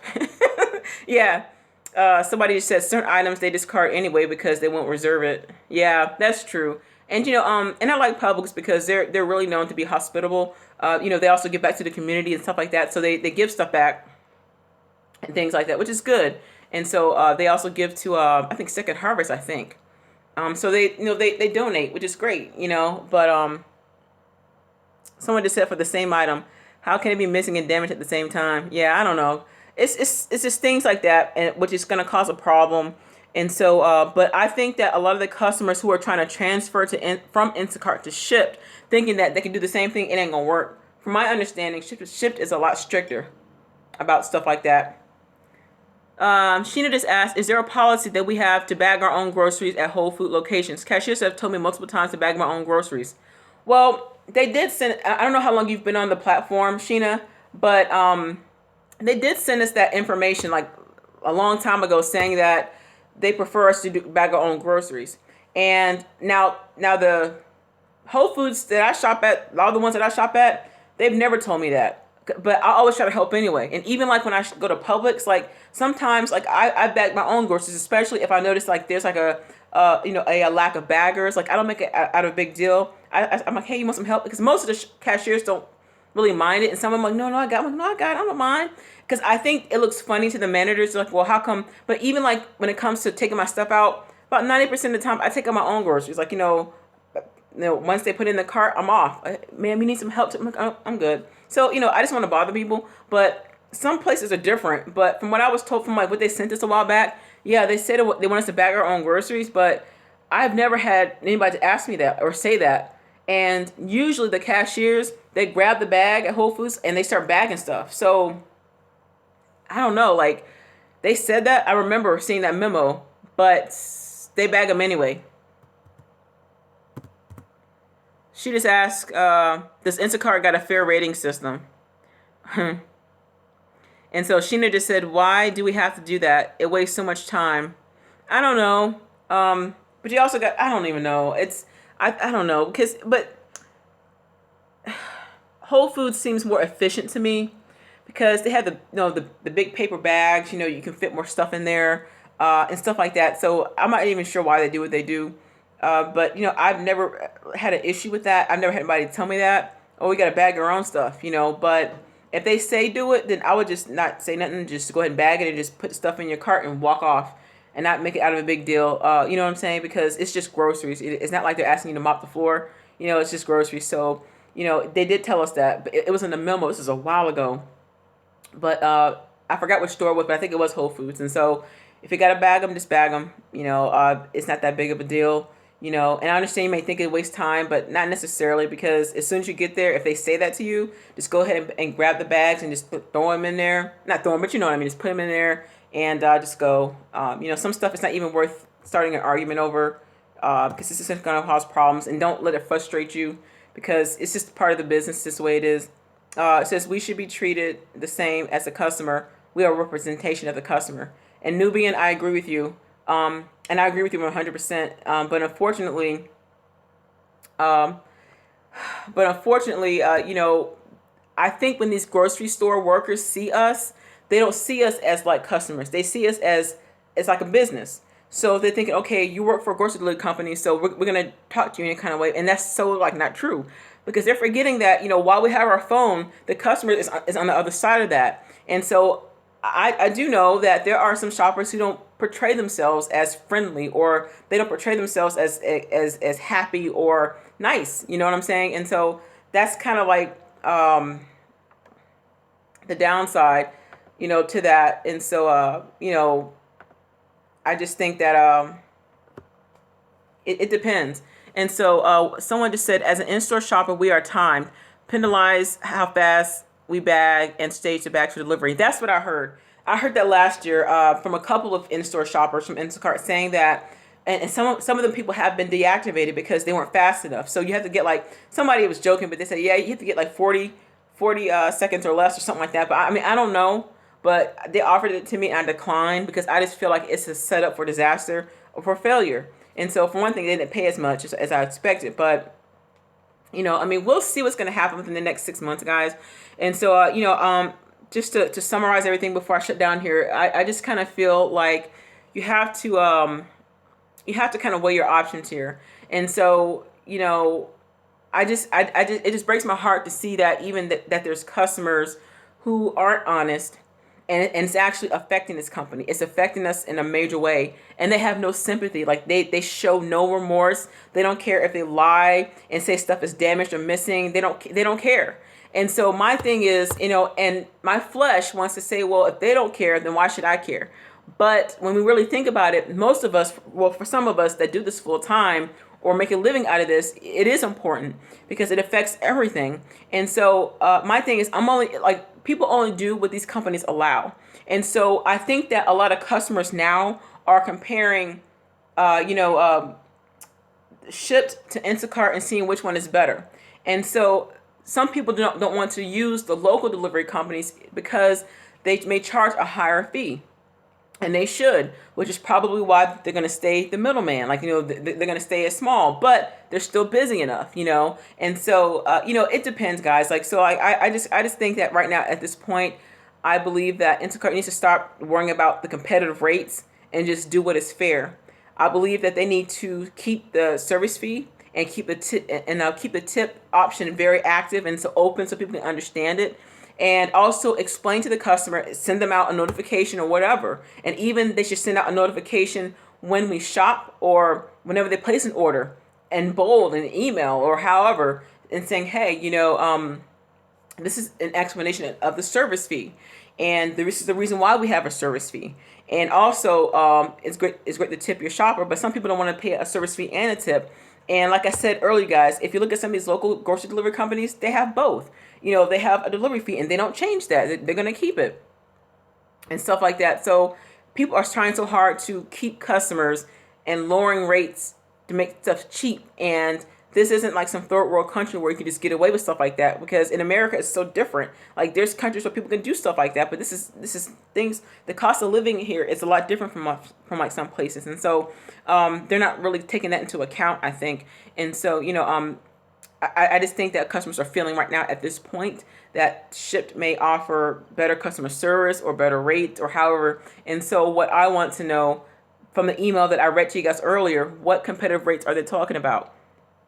S1: Yeah, somebody just said certain items they discard anyway because they won't reserve it. Yeah, that's true. And and I like Publix because they're really known to be hospitable. They also give back to the community and stuff like that. So they give stuff back and things like that, which is good. And so they also give to I think Second Harvest, I think. So they donate, which is great, But someone just said for the same item, how can it be missing and damaged at the same time? Yeah, I don't know. It's just things like that, and which is going to cause a problem. And so, but I think that a lot of the customers who are trying to transfer from Instacart to Shipt, thinking that they can do the same thing, it ain't gonna work. From my understanding, Shipt is a lot stricter about stuff like that. Sheena just asked, is there a policy that we have to bag our own groceries at Whole Food locations? Cashiers have told me multiple times to bag my own groceries. Well, they did send, I don't know how long you've been on the platform, Sheena, but they did send us that information like a long time ago, saying that they prefer us to bag our own groceries. And now the Whole Foods that I shop at, all the ones that I shop at, they've never told me that. But I always try to help anyway. And even like when I go to Publix, like sometimes like I bag my own groceries, especially if I notice like there's like a lack of baggers. Like I don't make it out of a big deal. I'm like, hey, you want some help? Because most of the cashiers don't really mind it. And some of them like, no, I got it. I'm like, no, I got it. I don't mind. Because I think it looks funny to the managers. They're like, well, how come? But even like when it comes to taking my stuff out, about 90% of the time, I take out my own groceries. Like, once they put it in the cart, I'm off. Man, we need some help. I'm like, oh, I'm good. So, I just want to bother people. But some places are different. But from what I was told from like what they sent us a while back, yeah, they said they want us to bag our own groceries. But I've never had anybody to ask me that or say that. And usually the cashiers, they grab the bag at Whole Foods and they start bagging stuff. So I don't know. Like they said that. I remember seeing that memo, but they bag them anyway. She just asked, does Instacart got a fair rating system? And so Sheena just said, why do we have to do that? It wastes so much time. I don't know. But you also got, I don't even know. I don't know. But Whole Foods seems more efficient to me because they have the big paper bags, you can fit more stuff in there, and stuff like that. So I'm not even sure why they do what they do. But I've never had an issue with that. I've never had anybody tell me that, oh, we got to bag our own stuff, but if they say do it, then I would just not say nothing, just go ahead and bag it and just put stuff in your cart and walk off and not make it out of a big deal. You know what I'm saying? Because it's just groceries. It's not like they're asking you to mop the floor. It's just groceries. So, they did tell us that, but it was in the memo. This is a while ago. But I forgot which store it was, but I think it was Whole Foods. And so if you got to bag them, just bag them. It's not that big of a deal. And I understand you may think it wastes time, but not necessarily, because as soon as you get there, if they say that to you, just go ahead and grab the bags and just throw them in there. Not throw them, but you know what I mean. Just put them in there and just go. Some stuff is not even worth starting an argument over, because it's just going to cause problems. And don't let it frustrate you, because it's just part of the business. This is the way it is. It says we should be treated the same as the customer. We are a representation of the customer. And Nubian, I agree with you. And I agree with you 100%. But unfortunately, I think when these grocery store workers see us, they don't see us as like customers. They see us as like a business. So they're thinking, okay, you work for a grocery delivery company, so we're going to talk to you in a kind of way. And that's so like not true, because they're forgetting that, while we have our phone, the customer is on the other side of that. And so I do know that there are some shoppers who don't portray themselves as friendly, or they don't portray themselves as happy or nice. You know what I'm saying? And so that's kind of like the downside, to that. And so, I just think that it depends. And so someone just said, as an in-store shopper, we are timed, penalized how fast we bag and stage the bags for delivery. That's what I heard. I heard that last year from a couple of in-store shoppers from Instacart saying that, and some of them people have been deactivated because they weren't fast enough. So you have to get like, somebody was joking, but they said, yeah, you have to get like 40 seconds or less or something like that. But I mean, I don't know. But they offered it to me and I declined, because I just feel like it's a setup for disaster or for failure. And so for one thing, they didn't pay as much as I expected. But we'll see what's going to happen within the next 6 months, guys. And so, just to summarize everything before I shut down here, I just kind of feel like you have to kind of weigh your options here. And so, it just breaks my heart to see that even that there's customers who aren't honest, and it's actually affecting this company. It's affecting us in a major way, and they have no sympathy. Like they show no remorse. They don't care if they lie and say stuff is damaged or missing. They don't care. And so my thing is, and my flesh wants to say, well, if they don't care, then why should I care? But when we really think about it, most of us, well, for some of us that do this full time or make a living out of this, it is important because it affects everything. And so my thing is, I'm only like, people only do what these companies allow. And so I think that a lot of customers now are comparing, Shipt to Instacart and seeing which one is better. And so some people don't want to use the local delivery companies because they may charge a higher fee. And they should, which is probably why they're going to stay the middleman. Like, they're going to stay as small, but they're still busy enough, And so, it depends, guys. Like, so I just think that right now at this point, I believe that Instacart needs to stop worrying about the competitive rates and just do what is fair. I believe that they need to keep the service fee and keep the tip option very active and so open so people can understand it. And also explain to the customer, send them out a notification or whatever. And even they should send out a notification when we shop or whenever they place an order, and bold in email or however, and saying, hey, this is an explanation of the service fee, and this is the reason why we have a service fee. And also, it's great to tip your shopper, but some people don't want to pay a service fee and a tip. And like I said earlier, guys, if you look at some of these local grocery delivery companies, they have both. They have a delivery fee, and they don't change that. They're going to keep it and stuff like that. So people are trying so hard to keep customers and lowering rates to make stuff cheap. And this isn't like some third world country where you can just get away with stuff like that, because in America it's so different. Like there's countries where people can do stuff like that, but this is things. The cost of living here is a lot different from like some places, and so they're not really taking that into account, I think. And so I just think that customers are feeling right now at this point that Shipt may offer better customer service or better rates or however. And so what I want to know from the email that I read to you guys earlier, what competitive rates are they talking about?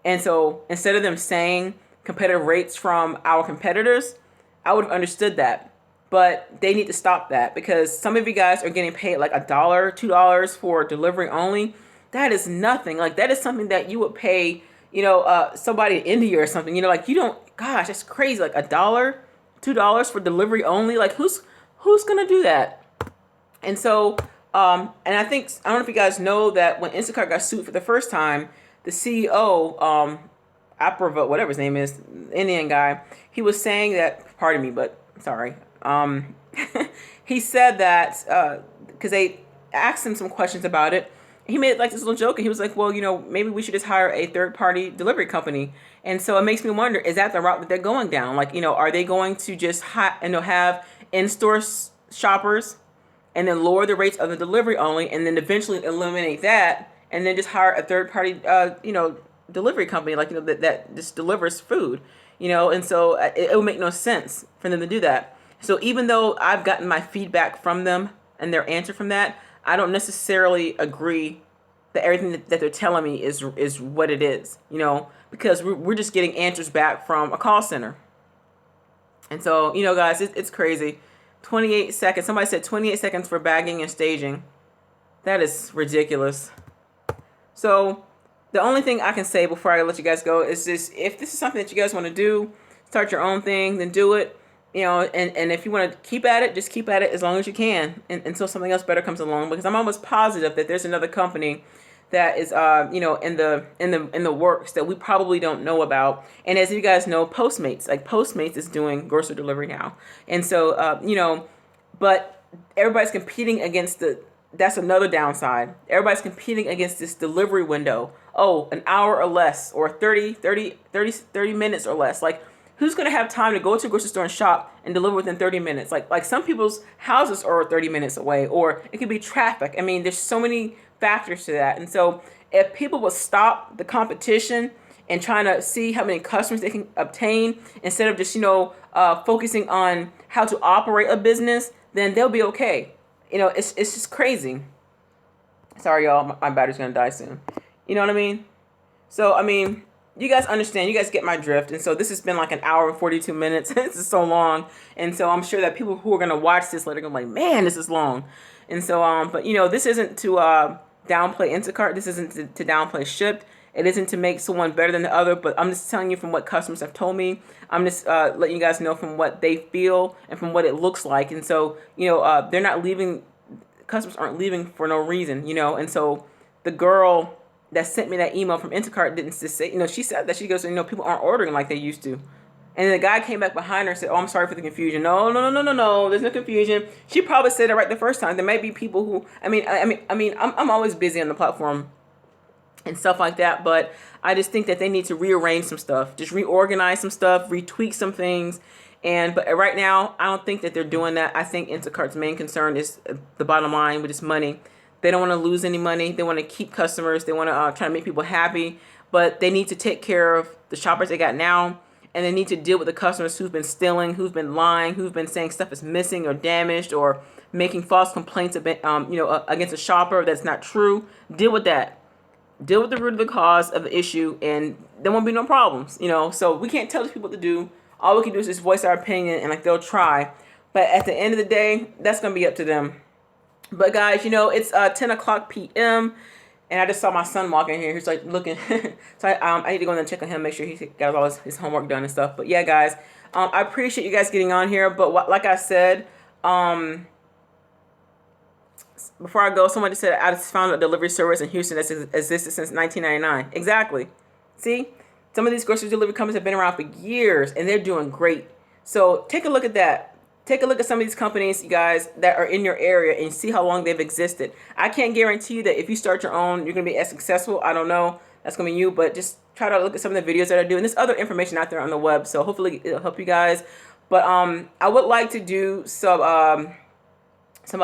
S1: And so instead of them saying competitive rates from our competitors, I would have understood that. But they need to stop that, because some of you guys are getting paid like $1, $2 for delivery only. That is nothing. Like that is something that you would pay, somebody in India or something. Like you don't. Gosh, that's crazy. Like $1, $2 for delivery only. Like who's gonna do that? And so, and I don't know if you guys know that when Instacart got sued for the first time, the CEO, Aprava, whatever his name is, Indian guy, he was saying that. Pardon me, but sorry. He said that because they asked him some questions about it. He made like this little joke, and he was like, well, maybe we should just hire a third-party delivery company. And so it makes me wonder, is that the route that they're going down? Like, are they going to just have in-store shoppers and then lower the rates of the delivery only, and then eventually eliminate that, and then just hire a third-party, delivery company, like, that just delivers food, And so it would make no sense for them to do that. So even though I've gotten my feedback from them and their answer from that, I don't necessarily agree that everything that they're telling me is what it is, because we're just getting answers back from a call center. And so, guys, it's crazy. 28 seconds. Somebody said 28 seconds for bagging and staging. That is ridiculous. So the only thing I can say before I let you guys go is this: if this is something that you guys want to do, start your own thing, then do it. And if you want to keep at it, just keep at it as long as you can, until something else better comes along. Because I'm almost positive that there's another company that is, in the works that we probably don't know about. And as you guys know, Postmates is doing grocery delivery now, and so but everybody's competing against that's another downside. Everybody's competing against this delivery window. Oh, an hour or less, or 30 minutes or less. Like, who's going to have time to go to a grocery store and shop and deliver within 30 minutes? Like some people's houses are 30 minutes away, or it could be traffic. I mean, there's so many factors to that. And so if people will stop the competition and trying to see how many customers they can obtain, instead of just, focusing on how to operate a business, then they'll be okay. It's just crazy. Sorry, y'all. My battery's going to die soon. You know what I mean? So, you guys understand. You guys get my drift. And so this has been like an hour and 42 minutes. This is so long. And so I'm sure that people who are going to watch this later are going to be like, man, this is long. And so, but, this isn't to downplay Instacart. This isn't to downplay Shipt. It isn't to make someone better than the other, but I'm just telling you from what customers have told me. I'm just letting you guys know from what they feel and from what it looks like. And so, they're not leaving. Customers aren't leaving for no reason, And so the girl that sent me that email from Instacart didn't just say, she said that. She goes, people aren't ordering like they used to. And the guy came back behind her and said, oh, I'm sorry for the confusion. No, there's no confusion. She probably said it right the first time. There may be people who, I'm always busy on the platform and stuff like that, but I just think that they need to rearrange some stuff, just reorganize some stuff, retweak some things. But right now, I don't think that they're doing that. I think Instacart's main concern is the bottom line, which is money. They don't want to lose any money. They want to keep customers. They want to try to make people happy, but they need to take care of the shoppers they got now, and they need to deal with the customers who've been stealing, who've been lying, who've been saying stuff is missing or damaged, or making false complaints against a shopper that's not true. Deal with that. deal with the root of the cause of the issue, and there won't be no problems, you know. So we can't tell these people what to do. All we can do is just voice our opinion, and like they'll try. But at the end of the day, that's gonna be up to them. But guys, you know, it's 10 o'clock p.m. and I just saw my son walking here. He's like looking. So I need to go in and check on him, make sure he got all his homework done and stuff. But yeah, guys, I appreciate you guys getting on here. But like I said, before I go, someone just said I just found a delivery service in Houston that's existed since 1999. Exactly. See, some of these grocery delivery companies have been around for years and they're doing great. So take a look at that. Take a look at some of these companies, you guys, that are in your area and see how long they've existed. I can't guarantee you that if you start your own, you're going to be as successful. I don't know. That's going to be you. But just try to look at some of the videos that I do. And there's other information out there on the web. So hopefully it'll help you guys. But I would like to do some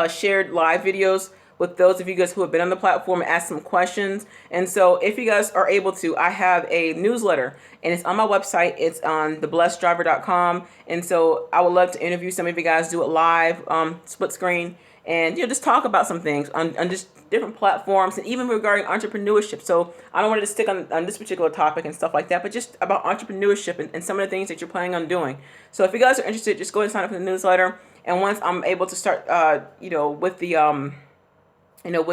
S1: shared live videos with those of you guys who have been on the platform and ask some questions. And so if you guys are able to, I have a newsletter and it's on my website. It's on theblesseddriver.com. And so I would love to interview some of you guys, do it live, split screen, and just talk about some things on just different platforms and even regarding entrepreneurship. So I don't want to stick on this particular topic and stuff like that, but just about entrepreneurship and some of the things that you're planning on doing. So if you guys are interested, just go ahead and sign up for the newsletter. And once I'm able to start, with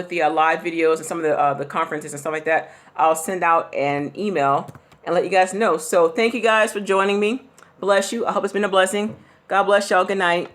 S1: the live videos and some of the conferences and stuff like that, I'll send out an email and let you guys know. So thank you guys for joining me. Bless you. I hope it's been a blessing. God bless y'all. Good night.